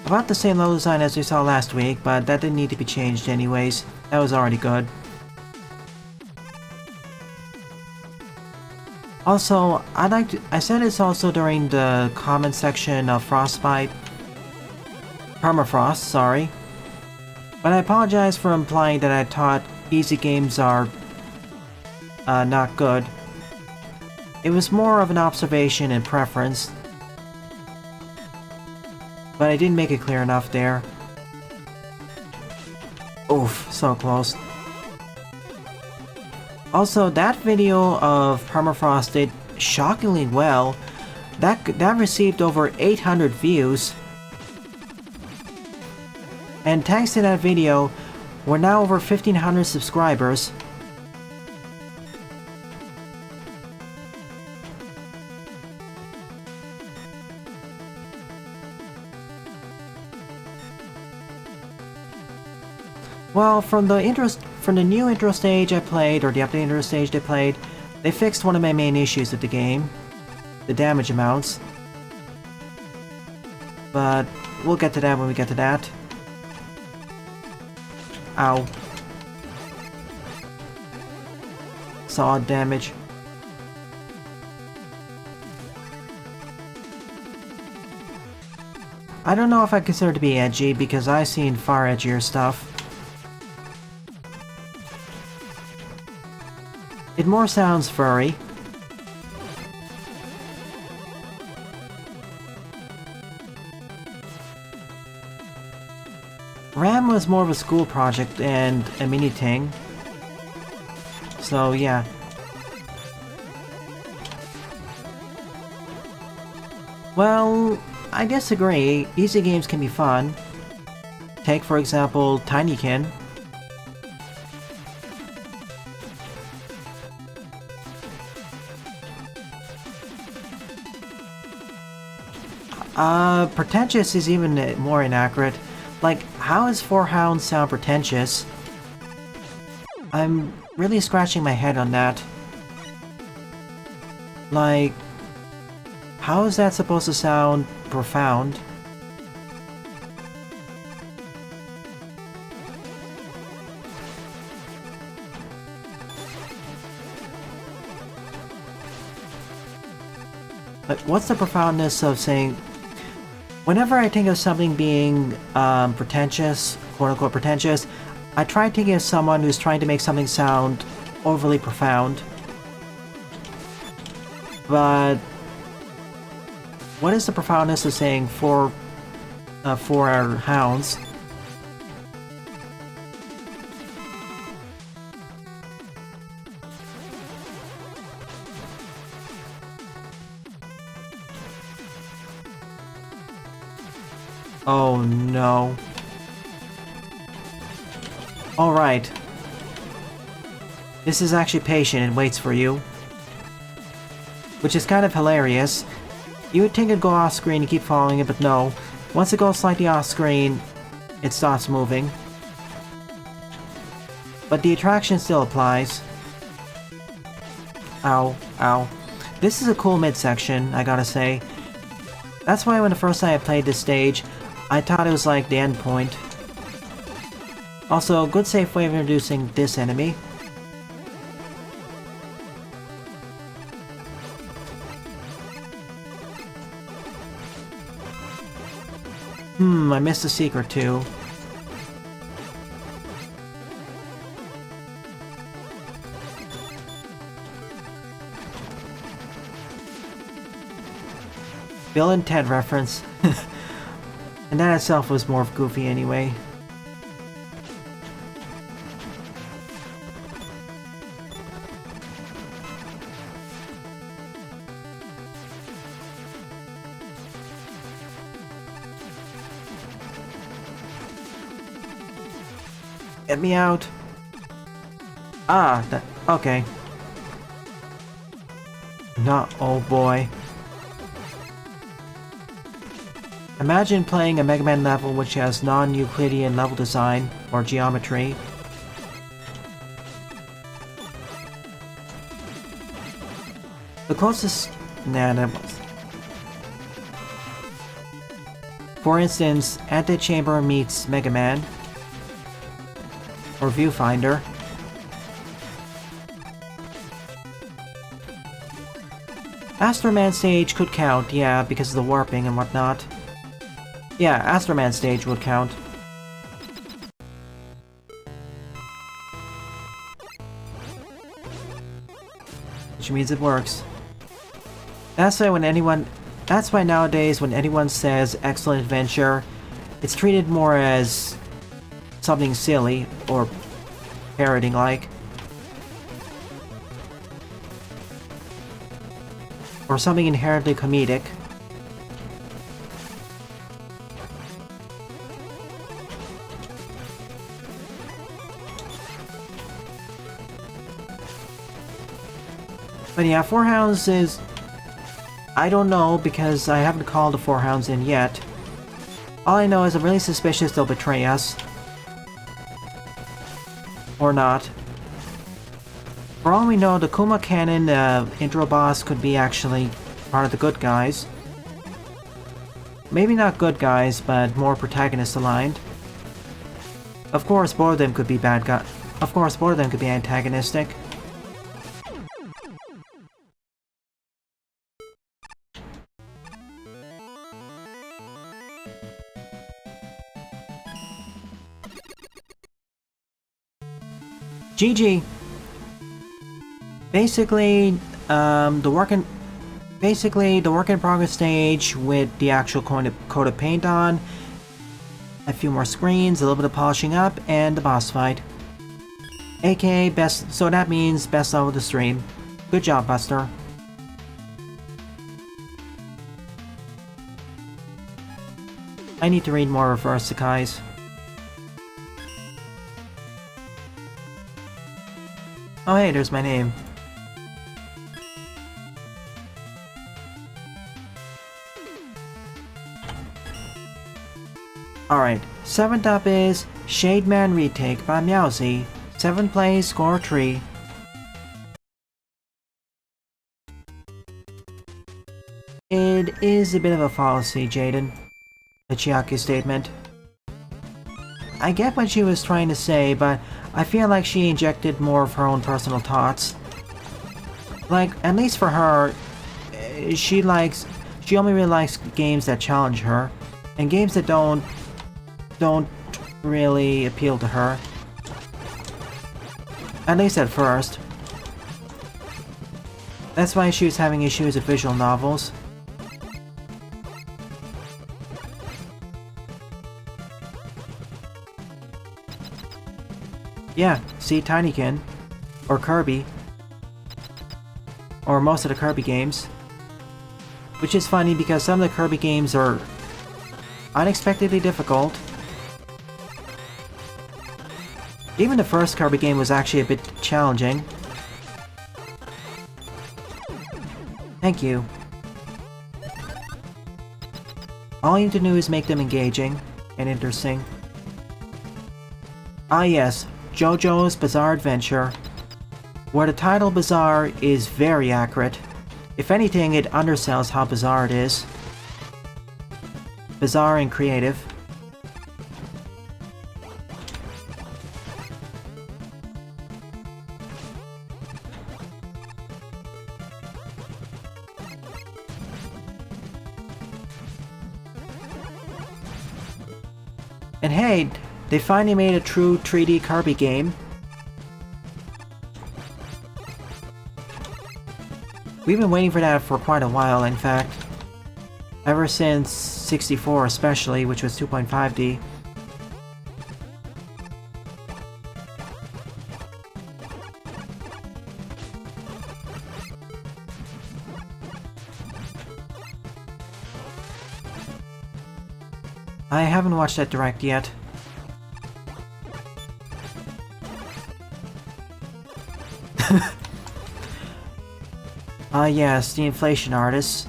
About the same level design as we saw last week, but that didn't need to be changed anyways. That was already good. Also, I said this also during the comment section of Frostbite. Permafrost, sorry. But I apologize for implying that I thought easy games are not good. It was more of an observation and preference. But I didn't make it clear enough there. Oof, so close. Also, that video of Permafrost did shockingly well. That received over 800 views. And thanks to that video, we're now over 1,500 subscribers. Well, from the new intro stage I played, or the updated intro stage they played, They fixed one of my main issues with the game, the damage amounts. But we'll get to that when we get to that. Ow. Solid damage. I don't know if I consider it to be edgy because I've seen far edgier stuff. It more sounds furry. RAM was more of a school project and a mini thing. So yeah. Well, I disagree. Easy games can be fun. Take for example Tinykin. Pretentious is even more inaccurate. Like, how does Four Hounds sound pretentious? I'm really scratching my head on that. Like, how is that supposed to sound profound? Like, what's the profoundness of saying... Whenever I think of something being pretentious, quote-unquote pretentious, I try thinking of someone who's trying to make something sound overly profound. But what is the profoundness of saying four hounds? Oh no. Alright. This is actually patient and waits for you. Which is kind of hilarious. You would think it'd go off screen and keep following it, but no. Once it goes slightly off screen, it stops moving. But the attraction still applies. Ow, ow. This is a cool midsection, I gotta say. That's why when the first time I played this stage, I thought it was like the end point. Also, good safe way of introducing this enemy. I missed a secret too. Bill and Ted reference. And that itself was more goofy anyway. Get me out. Ah, okay. No, oh boy. Imagine playing a Mega Man level which has non-Euclidean level design or geometry. The closest... Nah, that was... For instance, Antechamber meets Mega Man. Or Viewfinder. Astroman stage could count, yeah, because of the warping and whatnot. Yeah, Astroman stage would count. Which means it works. That's why nowadays when anyone says excellent adventure, it's treated more as something silly or parroting like. Or something inherently comedic. But yeah, Four Hounds is... I don't know, because I haven't called the Four Hounds in yet. All I know is I'm really suspicious they'll betray us. Or not. For all we know, the Kuma Cannon intro boss could be actually part of the good guys. Maybe not good guys, but more protagonist aligned. Of course, both of them could be bad guys. Of course, both of them could be antagonistic. GG. Basically, the work in progress stage with the actual coat of paint on, a few more screens, a little bit of polishing up, and the boss fight. AKA best, so that means best level of the stream. Good job, Buster. I need to read more reverse Sakai's. Oh hey, there's my name. Alright, 7th up is Shade Man Retake by Meowsy. 7th place, score 3. It is a bit of a fallacy, Jaden. The Chiaki statement. I get what she was trying to say, but I feel like she injected more of her own personal thoughts. Like, at least for her, she only really likes games that challenge her, and games that don't really appeal to her. At least at first. That's why she was having issues with visual novels. Yeah, see Tinykin. Or Kirby. Or most of the Kirby games. Which is funny because some of the Kirby games are unexpectedly difficult. Even the first Kirby game was actually a bit challenging. Thank you. All you need to do is make them engaging and interesting. Ah yes, JoJo's Bizarre Adventure, where the title bizarre is very accurate. If anything, it undersells how bizarre it is. Bizarre and creative. And hey, they finally made a true 3D Kirby game. We've been waiting for that for quite a while, in fact. Ever since 64 especially, which was 2.5D. I haven't watched that direct yet. Ah yes, the inflation artists.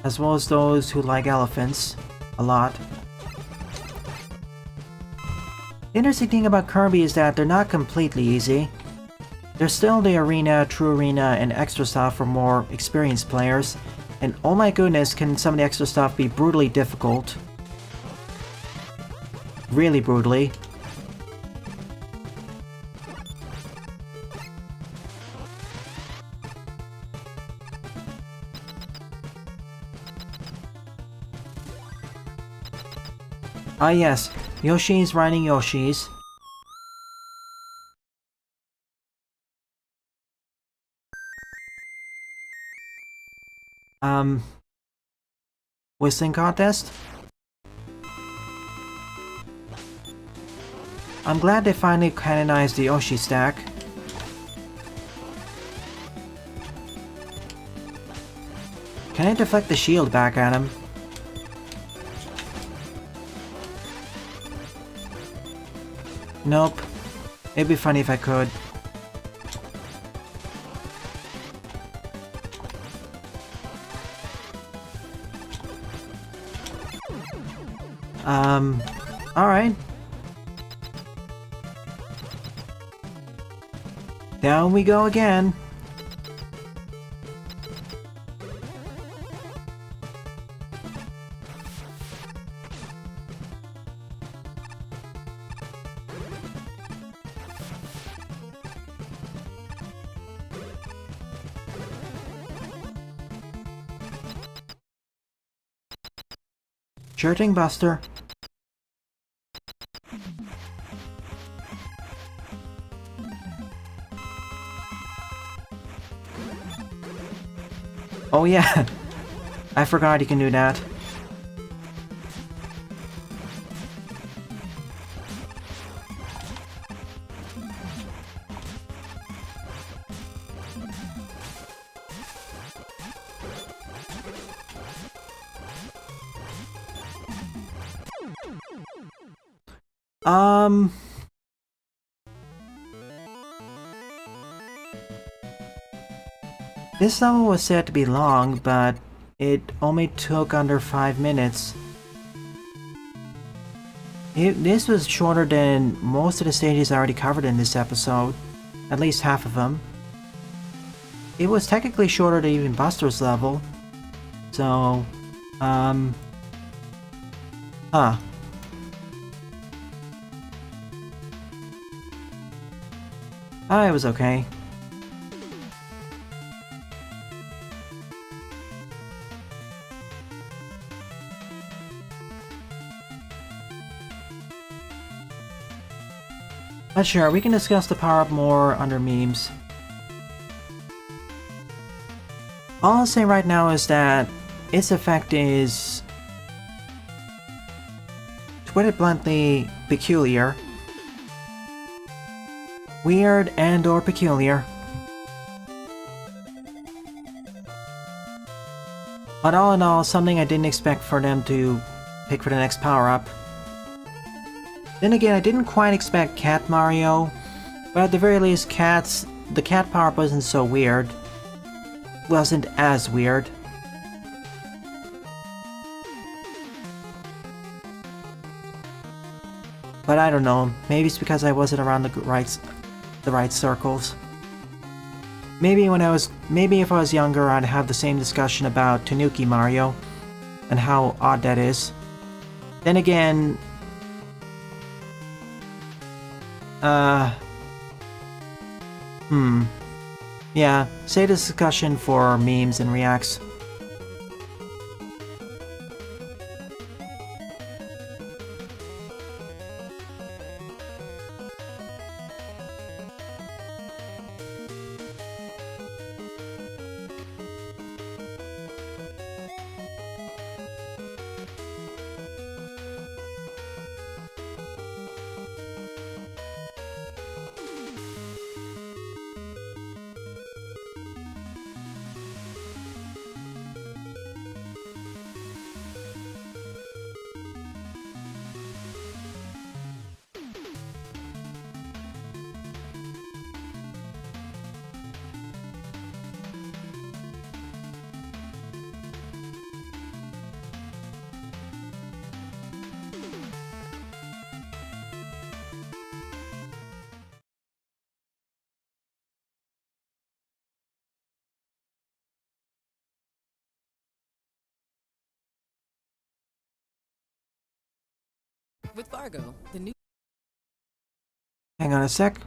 As well as those who like elephants a lot. The interesting thing about Kirby is that they're not completely easy. There's still the arena, true arena, and extra stuff for more experienced players, and oh my goodness, can some of the extra stuff be brutally difficult. Really brutally. Ah yes, Yoshi's riding Yoshi's. Whistling contest? I'm glad they finally canonized the Yoshi stack. Can I deflect the shield back at him? Nope. It'd be funny if I could. Alright. Down we go again. Sure thing, Buster. Oh yeah, I forgot you can do that. This level was said to be long, but it only took under 5 minutes. This was shorter than most of the stages I already covered in this episode. At least half of them. It was technically shorter than even Buster's level. So, huh. It was okay. But sure, we can discuss the power-up more under memes. All I'll say right now is that its effect is, to put it bluntly, peculiar. Weird and/or peculiar. But all in all, something I didn't expect for them to pick for the next power-up. Then again, I didn't quite expect Cat Mario, but at the very least, the cat power-up wasn't so weird. Wasn't as weird. But I don't know, maybe it's because I wasn't around the right circles. Maybe if I was younger, I'd have the same discussion about Tanuki Mario, and how odd that is. Then again, yeah, save this discussion for memes and reacts. With Fargo, the new... Hang on a sec.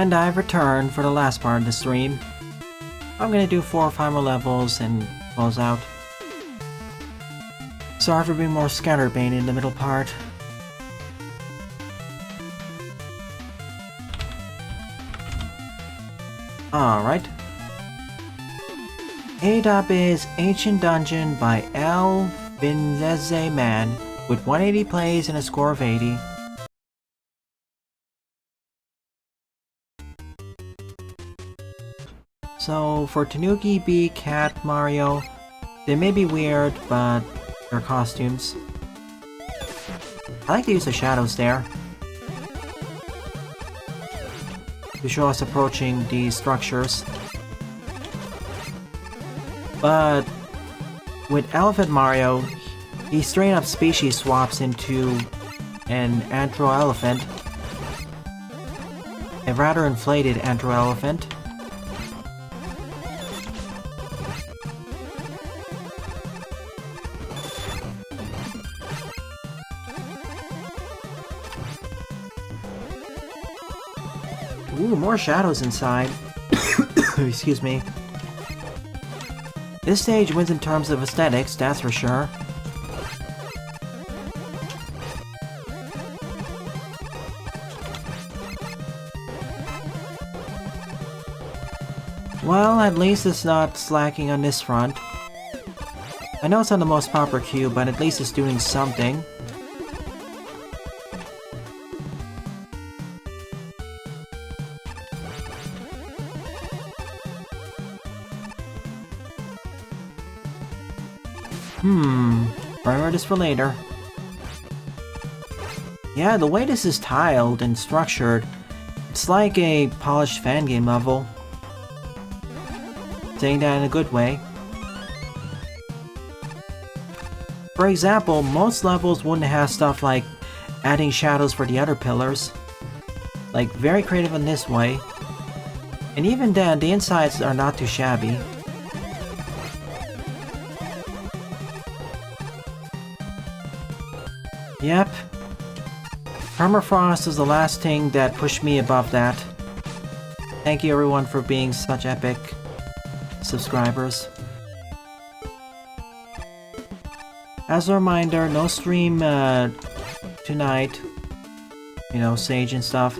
And I've returned for the last part of the stream. I'm gonna do 4 or 5 more levels and close out. Sorry for being more scatterbrained in the middle part. Alright. A-Dub is Ancient Dungeon by L. Vinzeze Man with 180 plays and a score of 80. So for Tanuki, Bee, Cat, Mario, they may be weird, but they're costumes. I like to use the shadows there to show us approaching these structures. But with Elephant Mario, he straight up species swaps into an Anthro-Elephant. A rather inflated Anthro-Elephant. Ooh, more shadows inside. Excuse me. This stage wins in terms of aesthetics, that's for sure. Well, at least it's not slacking on this front. I know it's not the most popular queue, but at least it's doing something. Remember this for later. Yeah, the way this is tiled and structured, it's like a polished fan game level. Saying that in a good way. For example, most levels wouldn't have stuff like adding shadows for the other pillars. Like, very creative in this way. And even then, the insides are not too shabby. Yep. Permafrost is the last thing that pushed me above that. Thank you everyone for being such epic subscribers. As a reminder, no stream tonight. You know, Sage and stuff.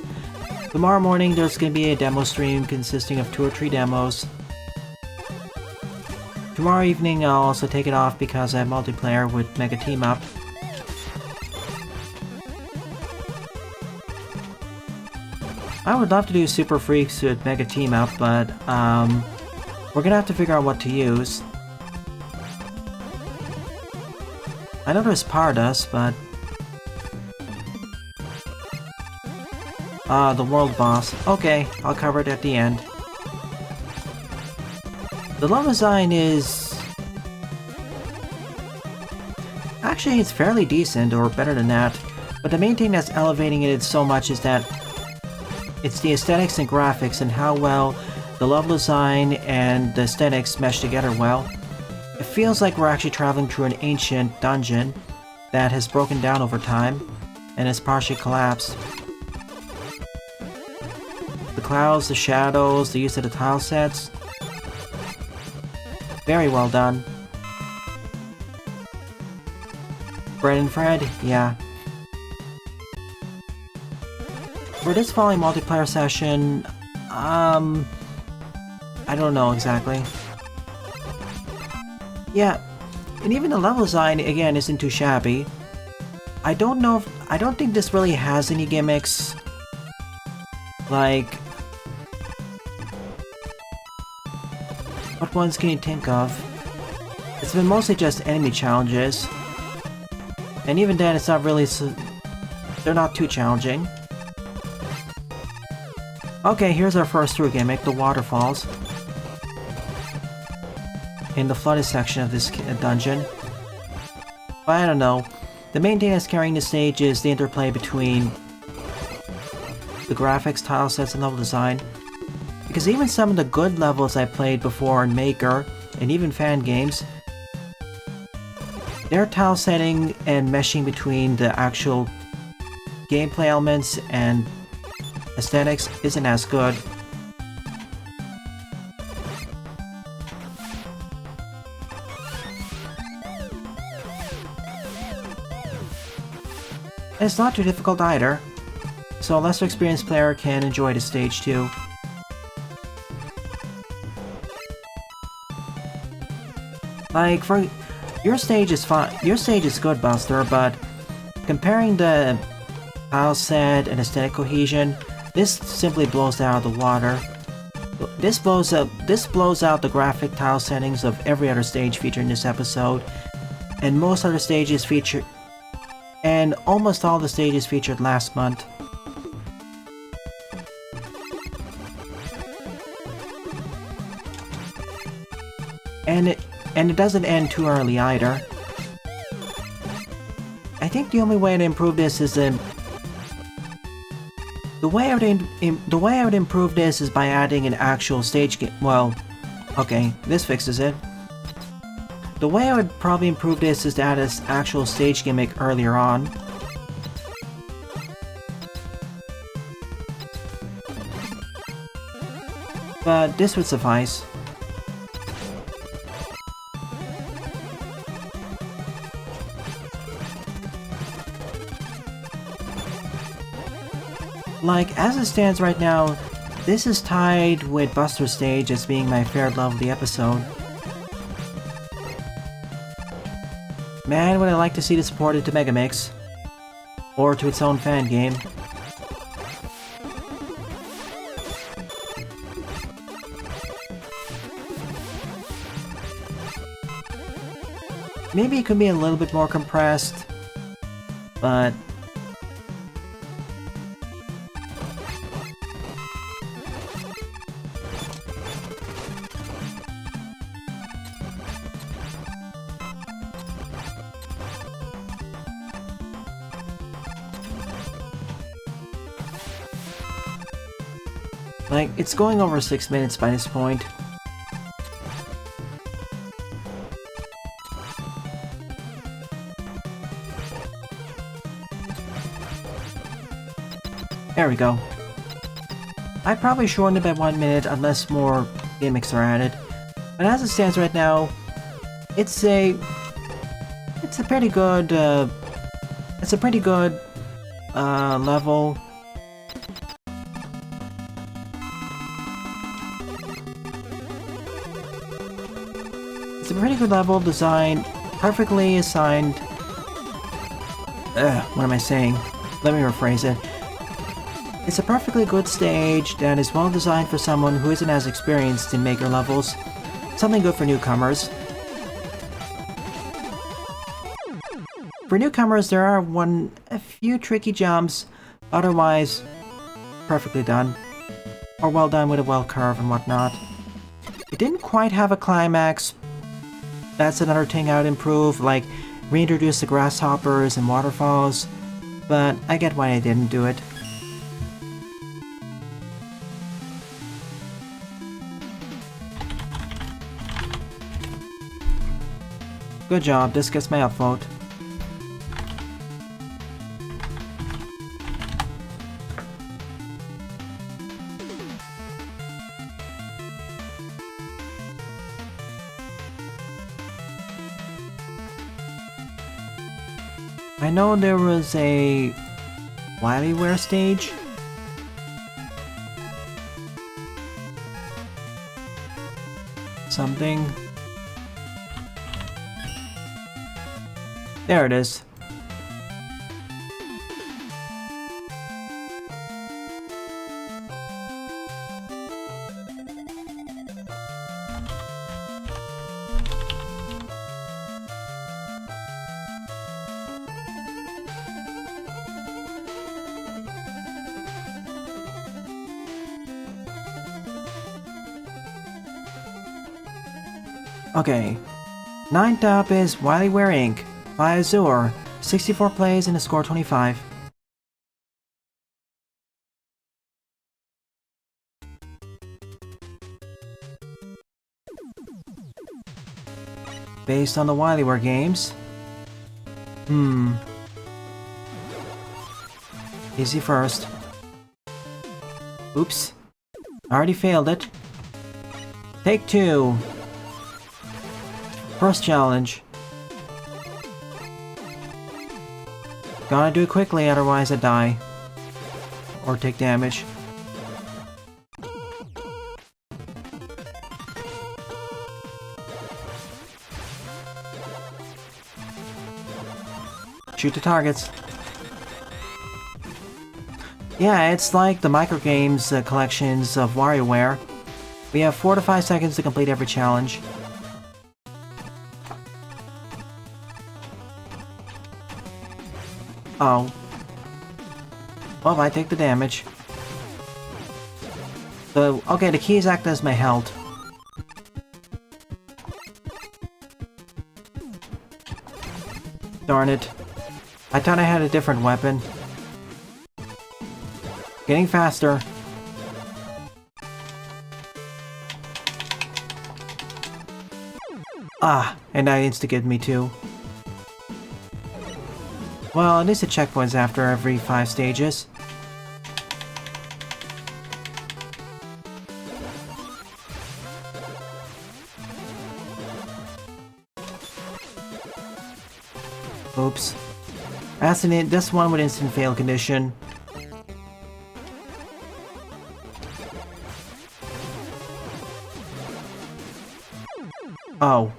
Tomorrow morning there's gonna be a demo stream consisting of 2 or 3 demos. Tomorrow evening I'll also take it off because I have multiplayer with Mega Team Up. I would love to do Super Freaks with Mega Team Up, but we're gonna have to figure out what to use. I know there's Pardas, but the world boss. Okay, I'll cover it at the end. The level design is... actually, it's fairly decent, or better than that. But the main thing that's elevating it so much is that it's the aesthetics and graphics and how well the level design and the aesthetics mesh together well. It feels like we're actually traveling through an ancient dungeon that has broken down over time and has partially collapsed. The clouds, the shadows, the use of the tile sets. Very well done. Fred and Fred? Yeah. For this following multiplayer session, I don't know exactly. Yeah, and even the level design, again, isn't too shabby. I don't think this really has any gimmicks. Like... what ones can you think of? It's been mostly just enemy challenges. And even then, it's not really... they're not too challenging. Okay, here's our first true gimmick, the waterfalls. In the flooded section of this dungeon. But I don't know. The main thing that's carrying the stage is the interplay between the graphics, tile sets, and level design. Because even some of the good levels I played before in Maker, and even fan games, their tile setting and meshing between the actual gameplay elements and aesthetics isn't as good. And it's not too difficult either, so a lesser experienced player can enjoy the stage too. Like, for your stage is fine. Your stage is good, Buster, but comparing the tile set and aesthetic cohesion, this simply blows it out of the water. This blows out the graphic tile settings of every other stage featured in this episode, and most other stages featured, and almost all the stages featured last month. And it doesn't end too early either. I think the only way to improve this is the way I would improve this is by adding an actual stage game. Well, okay, this fixes it. The way I would probably improve this is to add an actual stage gimmick earlier on. But this would suffice. Like, as it stands right now, this is tied with Buster's stage as being my favorite level of the episode. Man, would I like to see this ported to Megamix. Or to its own fan game. Maybe it could be a little bit more compressed, but like, it's going over 6 minutes by this point. There we go. I probably shortened it by 1 minute unless more gimmicks are added. But as it stands right now, it's a pretty good level. It's a pretty good level, designed, perfectly assigned. What am I saying? Let me rephrase it. It's a perfectly good stage that is well designed for someone who isn't as experienced in Maker levels. Something good for newcomers. For newcomers, there are a few tricky jumps, otherwise perfectly done. Or well done with a well curve and whatnot. It didn't quite have a climax. That's another thing I would improve, like reintroduce the grasshoppers and waterfalls, but I get why I didn't do it. Good job, this gets my upvote. I know there was a WilyWare stage. Something. There it is. Okay. 9th up is WilyWare Inc. by Azure. 64 plays and a score 25. Based on the WilyWare games. Easy first. Oops. I already failed it. Take 2. First challenge. Gotta do it quickly, otherwise I die. Or take damage. Shoot the targets. Yeah, it's like the microgames collections of WarioWare. We have 4 to 5 seconds to complete every challenge. Oh. Well, I take the damage. So, okay, the keys act as my health. Darn it. I thought I had a different weapon. Getting faster. Ah, and that instigated me too. Well, at least the checkpoints after every 5 stages. Oops. Accident, this one with instant fail condition. Oh.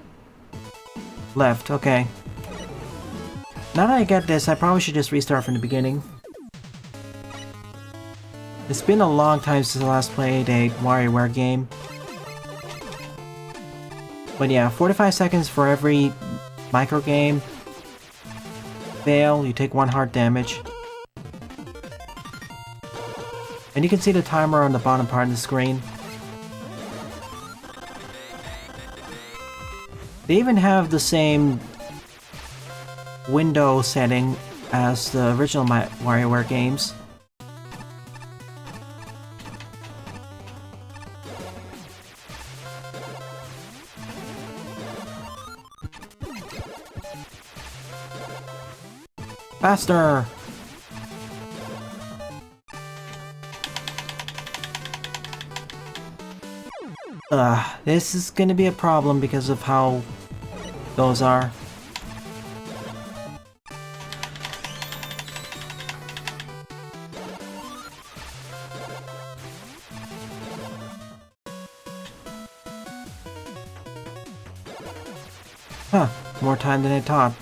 Left, okay. Now that I get this, I probably should just restart from the beginning. It's been a long time since I last played a WarioWare game. But yeah, 45 seconds for every micro game. Fail, you take 1 heart damage. And you can see the timer on the bottom part of the screen. They even have the same window setting as the original WarioWare games. Faster! This is gonna be a problem because of how those are. Huh, more time than I thought.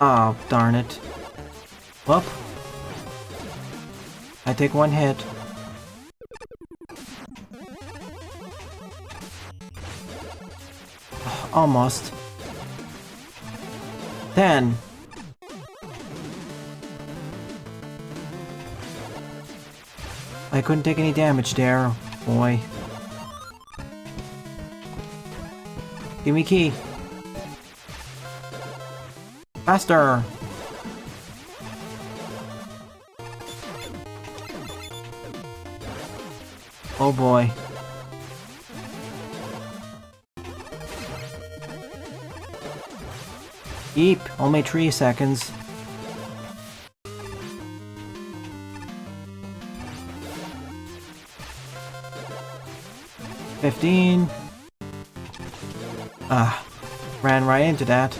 Oh, darn it. Well, I take 1 hit. Almost. 10. I couldn't take any damage there, boy. Give me key. Faster! Oh boy. Eep! Only 3 seconds. $15. Ah, ran right into that.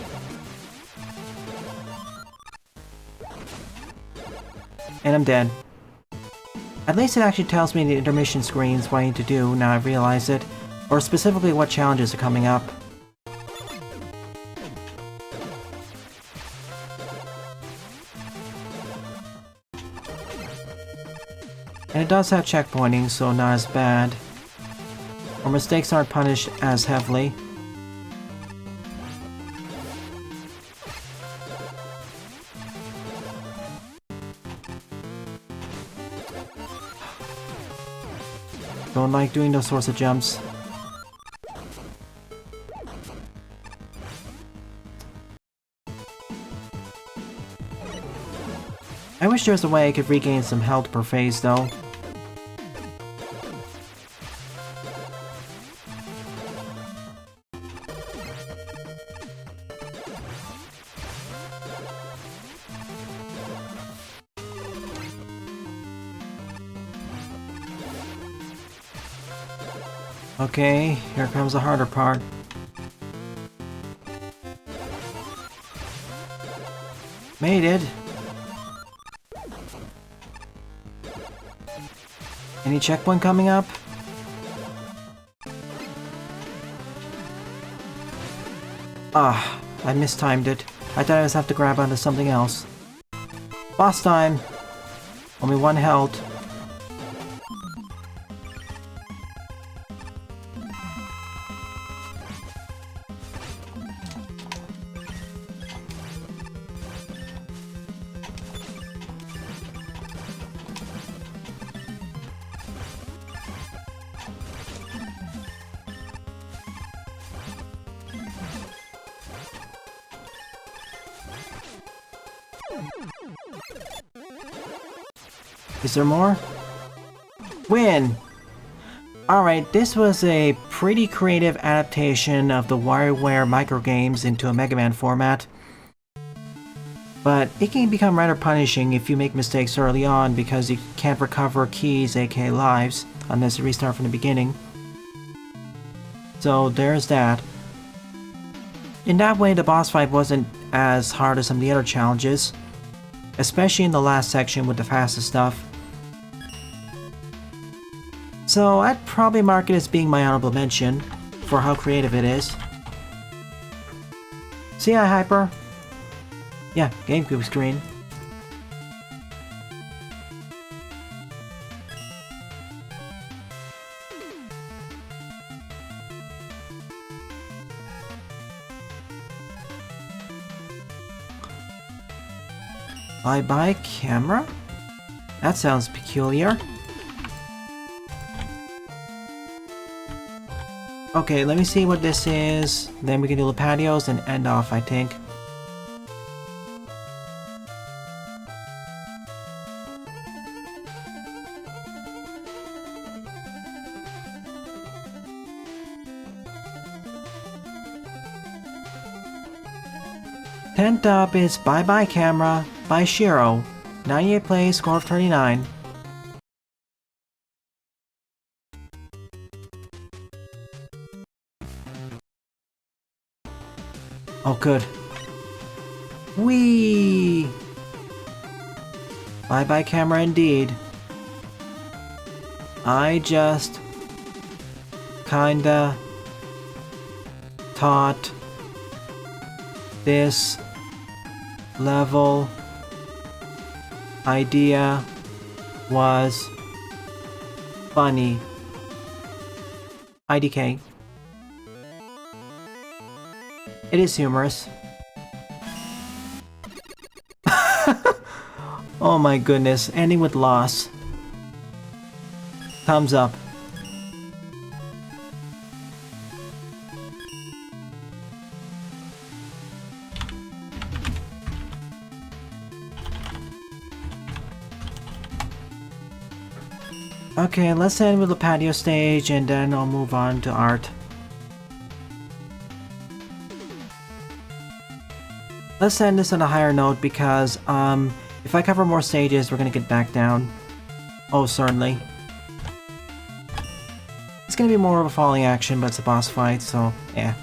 And I'm dead. At least it actually tells me in the intermission screens what I need to do now I realize it, or specifically what challenges are coming up. And it does have checkpointing, so not as bad. Or mistakes aren't punished as heavily. Don't like doing those sorts of jumps. I wish there was a way I could regain some health per phase, though. Okay, here comes the harder part. Made it. Any checkpoint coming up? Ah, I mistimed it. I thought I was have to grab onto something else. Boss time! Only one health. Is there more? Win! Alright, this was a pretty creative adaptation of the WarioWare microgames into a Mega Man format. But it can become rather punishing if you make mistakes early on because you can't recover keys, aka lives, unless you restart from the beginning. So there's that. In that way, the boss fight wasn't as hard as some of the other challenges, especially in the last section with the fastest stuff. So I'd probably mark it as being my honorable mention for how creative it is. See ya, Hyper? Yeah, GameCube screen. Bye-bye, camera? That sounds peculiar. Okay, let me see what this is. Then we can do the patios and end off, I think. Tenth up is Bye Bye Camera by Shiro. 98 plays, score of 39. Oh, good. Whee! Bye Bye Camera indeed. I just kinda thought this level idea was funny. IDK. It is humorous. Oh my goodness, ending with loss. Thumbs up. Okay, let's end with the patio stage and then I'll move on to art. Let's end this on a higher note because, if I cover more stages, we're gonna get back down. Oh, certainly. It's gonna be more of a falling action, but it's a boss fight, so, yeah.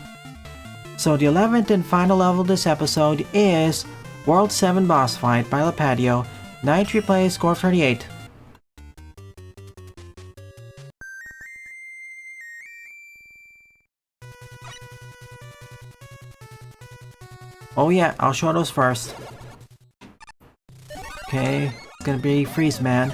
So the 11th and final level of this episode is World 7 Boss Fight by Patio, 93 plays, score 38. Oh yeah, I'll show those first. Okay, it's gonna be Freeze Man.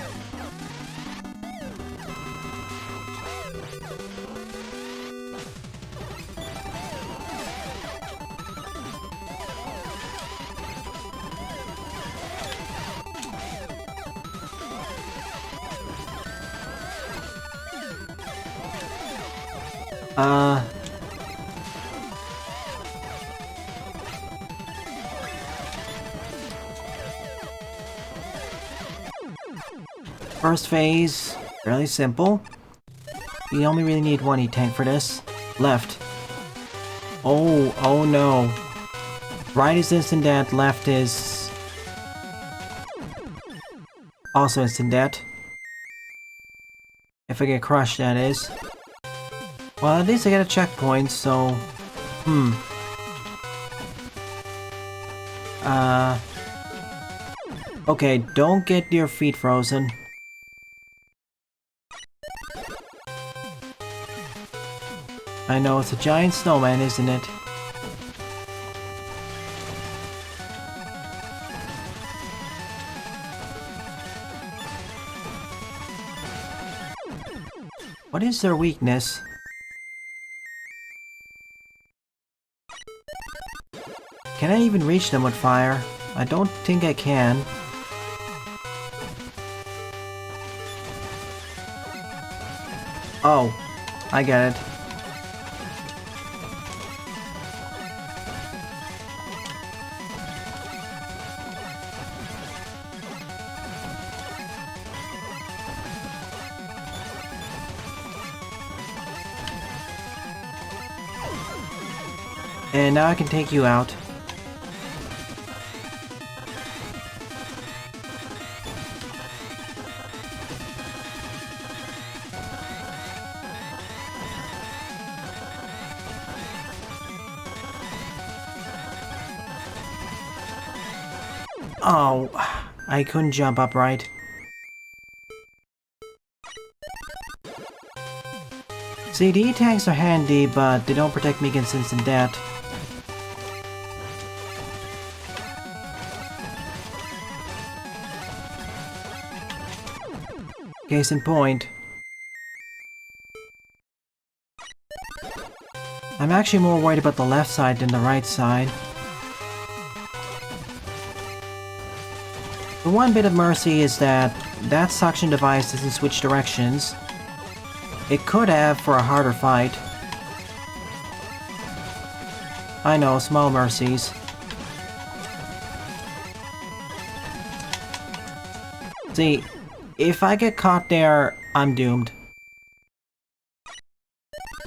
First phase, fairly simple. You only really need one E-Tank for this. Left. Oh no. Right is instant death, left is also instant death. If I get crushed, that is. Well, at least I get a checkpoint, so... Okay, don't get your feet frozen. I know, it's a giant snowman, isn't it? What is their weakness? Can I even reach them with fire? I don't think I can. Oh, I get it. And now I can take you out. Oh, I couldn't jump upright. See, the E-tanks are handy, but they don't protect me against instant death. Case in point. I'm actually more worried about the left side than the right side. The one bit of mercy is that that suction device doesn't switch directions. It could have for a harder fight. I know, small mercies. See, if I get caught there, I'm doomed.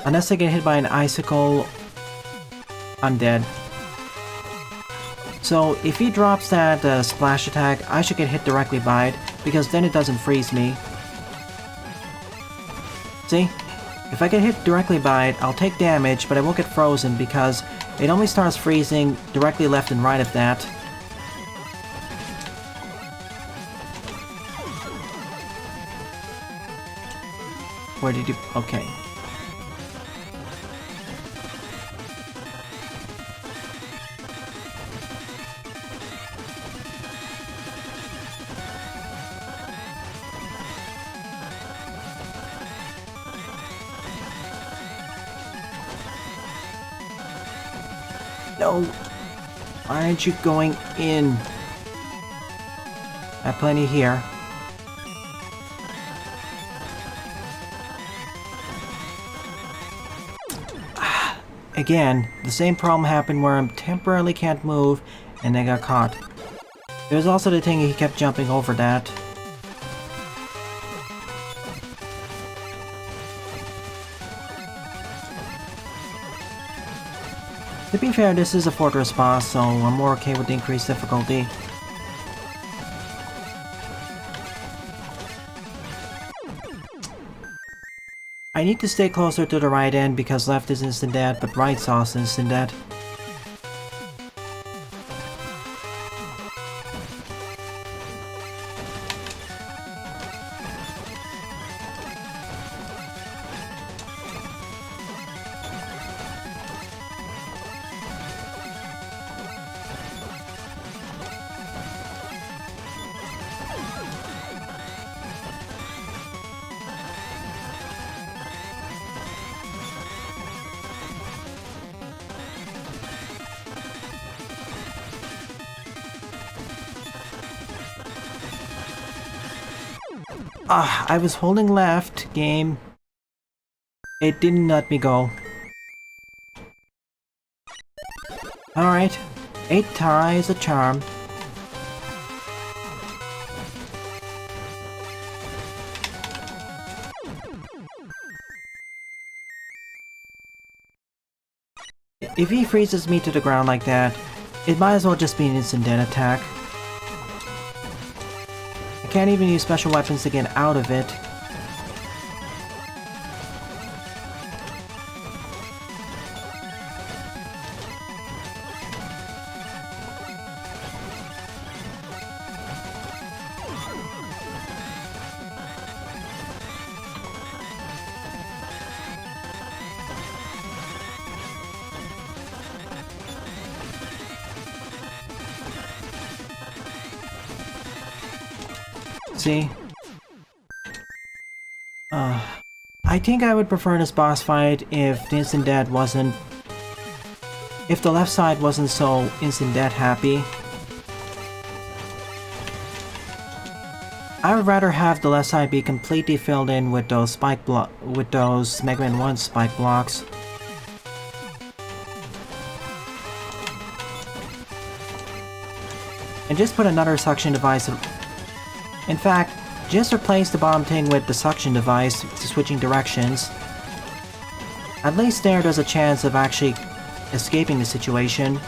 Unless I get hit by an icicle, I'm dead. So if he drops that splash attack, I should get hit directly by it, because then it doesn't freeze me. See? If I get hit directly by it, I'll take damage, but I won't get frozen because it only starts freezing directly left and right of that. Where did you... Okay. No! Why aren't you going in? I have plenty here. Again, the same problem happened where I temporarily can't move and I got caught. There was also the thing he kept jumping over that. To be fair, this is a fortress boss, so I'm more okay with the increased difficulty. I need to stay closer to the right end because left is instant death, but right's also instant death. I was holding left, game. It didn't let me go. Alright. 8 ties a charm. If he freezes me to the ground like that, it might as well just be an instant death attack. I can't even use special weapons to get out of it. See? I think I would prefer this boss fight if the instant death wasn't... If the left side wasn't so instant death happy. I would rather have the left side be completely filled in with those with those Mega Man 1 spike blocks. And just put another suction device. In fact, just replace the bottom thing with the suction device to switching directions. At least there's a chance of actually escaping the situation.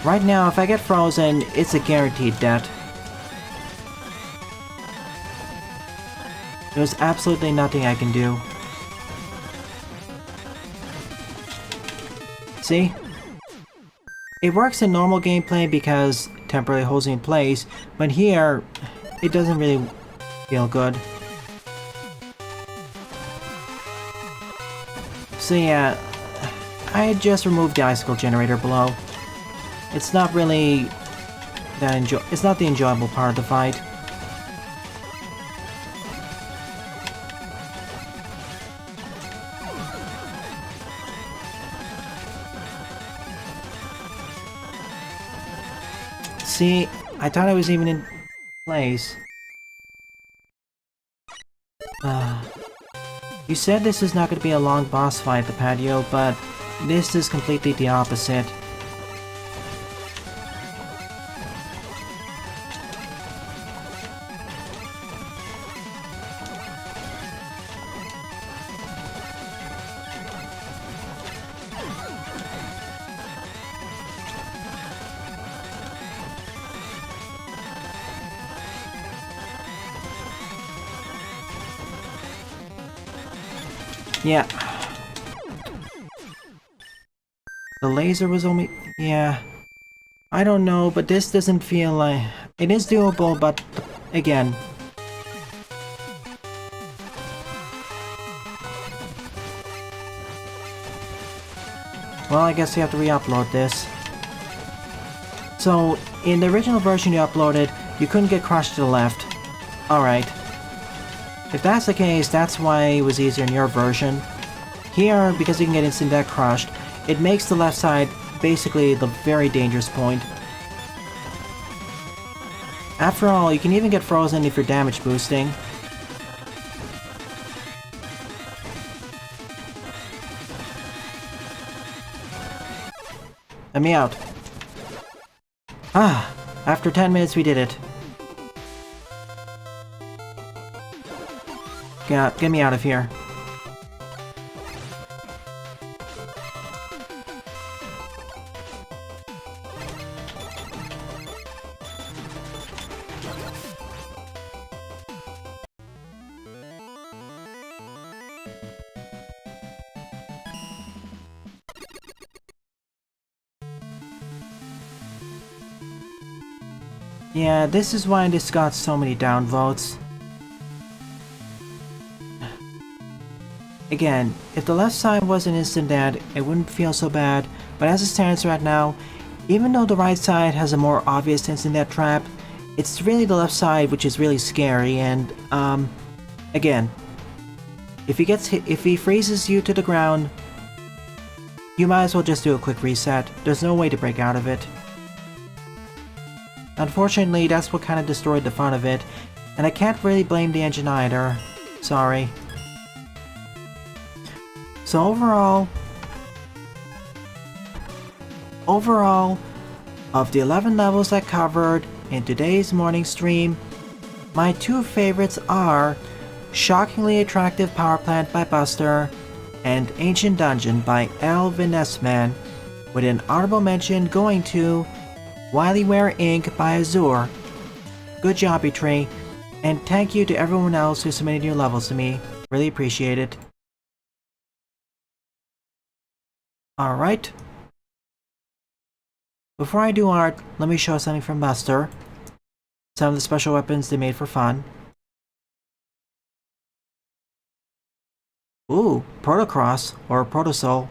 Right now, if I get frozen, it's a guaranteed death. There's absolutely nothing I can do. See? It works in normal gameplay because temporarily holds in place, but here, it doesn't really feel good. So yeah, I just removed the icicle generator below. It's not really that it's not the enjoyable part of the fight. See, I thought I was even in place. You said this is not going to be a long boss fight at the patio, but this is completely the opposite. Yeah. The laser was only... yeah. I don't know, but this doesn't feel like... It is doable, but... again. Well, I guess you have to re-upload this. So, in the original version you uploaded, you couldn't get crushed to the left. Alright. If that's the case, that's why it was easier in your version. Here, because you can get instant death crushed, it makes the left side basically the very dangerous point. After all, you can even get frozen if you're damage boosting. Let me out. Ah, after 10 minutes we did it. Get me out of here. Yeah, this is why this got so many downvotes. Again, if the left side was an instant dead, it wouldn't feel so bad, but as it stands right now, even though the right side has a more obvious instant death trap, it's really the left side which is really scary, and, again, if he freezes you to the ground, you might as well just do a quick reset. There's no way to break out of it. Unfortunately, that's what kind of destroyed the fun of it, and I can't really blame the engine either. Sorry. So overall, of the 11 levels I covered in today's morning stream, my two favorites are Shockingly Attractive Power Plant by Buster and Ancient Dungeon by Elvin S-Man, with an honorable mention going to Wiliware Inc. by Azure. Good job, Tree, and thank you to everyone else who submitted your levels to me. Really appreciate it. Alright. Before I do art, let me show something from Buster. Some of the special weapons they made for fun. Ooh, Protocross, or Protosoul.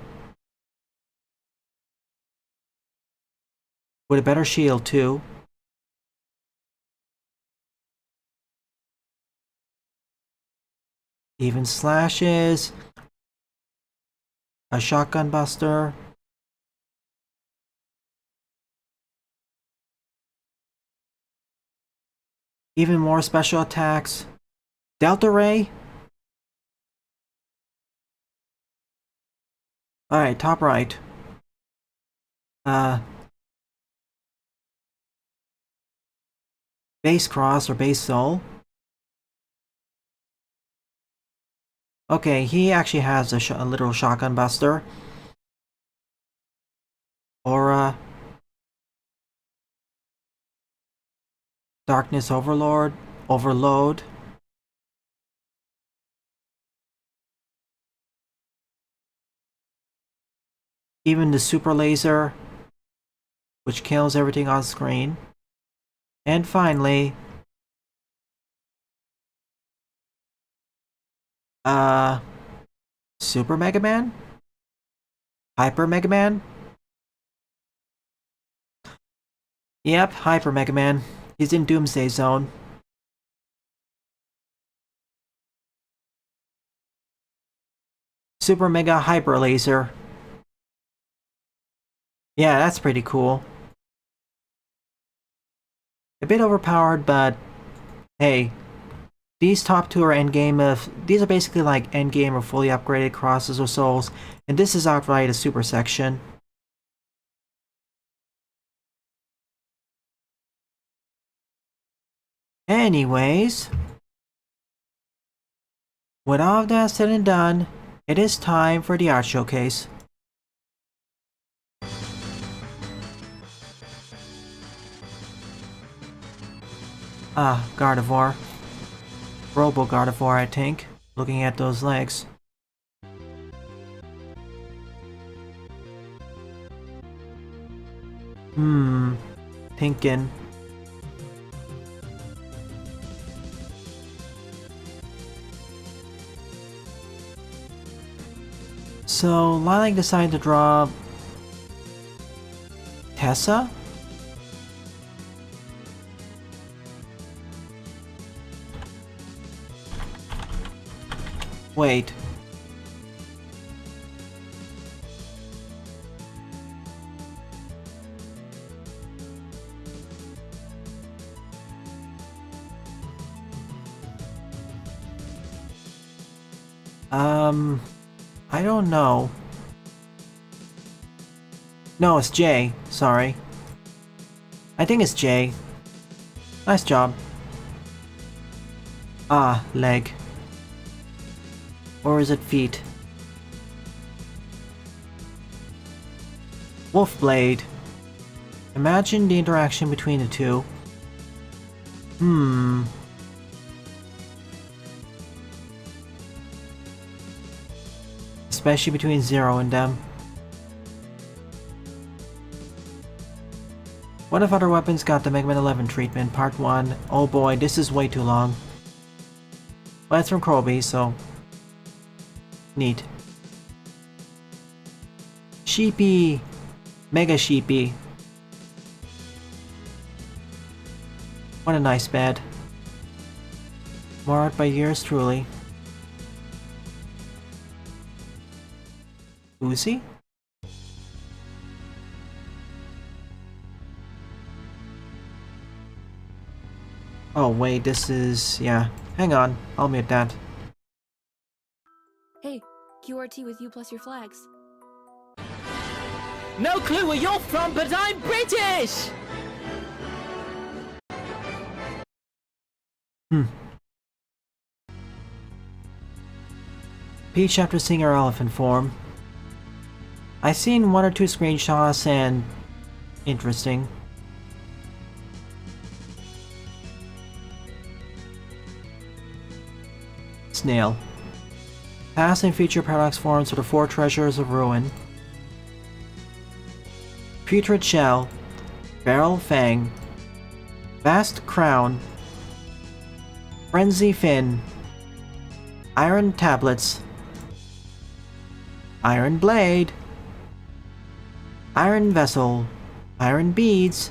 With a better shield, too. even slashes, a shotgun buster, even more special attacks, Delta Ray. Alright, top right. Base Cross or Base Soul. Okay, he actually has a literal shotgun buster. Aura. Darkness Overlord. Overload. Even the Super Laser, which kills everything on screen. And finally, Super Mega Man? Hyper Mega Man? Yep, Hyper Mega Man. He's in Doomsday Zone. Super Mega Hyper Laser. Yeah, that's pretty cool. A bit overpowered, but hey, these top two are endgame of. These are basically like endgame or fully upgraded crosses or souls, and this is outright a super section. Anyways, with all of that said and done, it is time for the art showcase. Ah, Gardevoir. Robo Gardevoir, I think. Looking at those legs. Thinking. So, Lilac decided to draw Tessa? Wait. I don't know. No, it's Jay. Sorry. I think it's Jay. Nice job. Ah, leg. Or is it feet? Wolfblade. Imagine the interaction between the two. Especially between Zero and them. What if other weapons got the Mega Man 11 treatment? Part 1. Oh boy, this is way too long. Well, it's from Kroby, so... neat. Sheepy! Mega Sheepy. What a nice bed. Marred by yours truly. Uzi? Oh wait, this is... yeah. Hang on, I'll mute that. Hey, QRT with you plus your flags. No clue where you're from, but I'm British! Peach after seeing her elephant form. I've seen one or two screenshots and... interesting. Snail. Past and future paradox forms for the 4 treasures of ruin. Putrid Shell. Barrel Fang. Vast Crown. Frenzy Fin. Iron Tablets. Iron Blade. Iron Vessel. Iron Beads.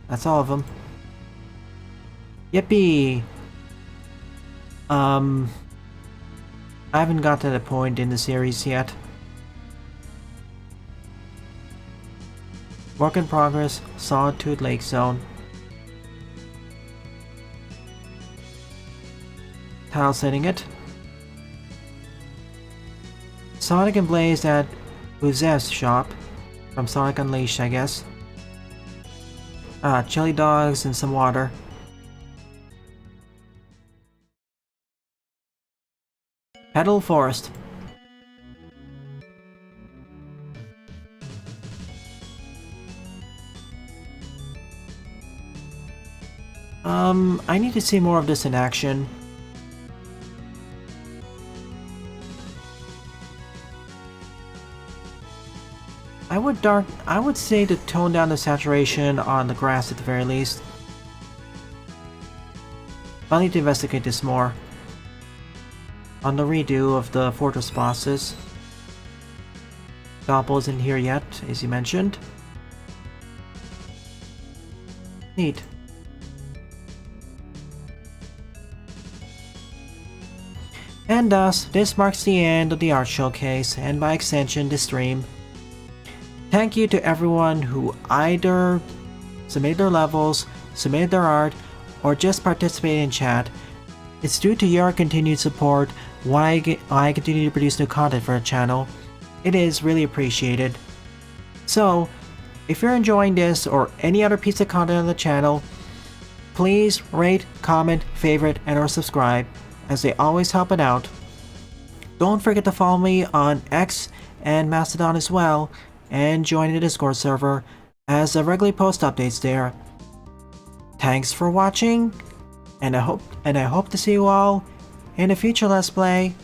That's all of them. Yippee! I haven't got to the point in the series yet. Work in progress, Sawtooth Lake Zone. Tile setting it. Sonic and Blaze at Uzev's shop. From Sonic Unleashed, I guess. Chili dogs and some water. Petal Forest. I need to see more of this in action. I would say to tone down the saturation on the grass at the very least. I'll need to investigate this more. On the redo of the fortress bosses. Doppel isn't here yet, as you mentioned. Neat. And thus, this marks the end of the art showcase, and by extension, this stream. Thank you to everyone who either submitted their levels, submitted their art, or just participated in chat. It's due to your continued support why I continue to produce new content for the channel. It is really appreciated. So, if you're enjoying this or any other piece of content on the channel, please rate, comment, favorite, and or subscribe, as they always help it out. Don't forget to follow me on X and Mastodon as well, and join the Discord server, as I regularly post updates there. Thanks for watching, and I hope to see you all in a future Let's Play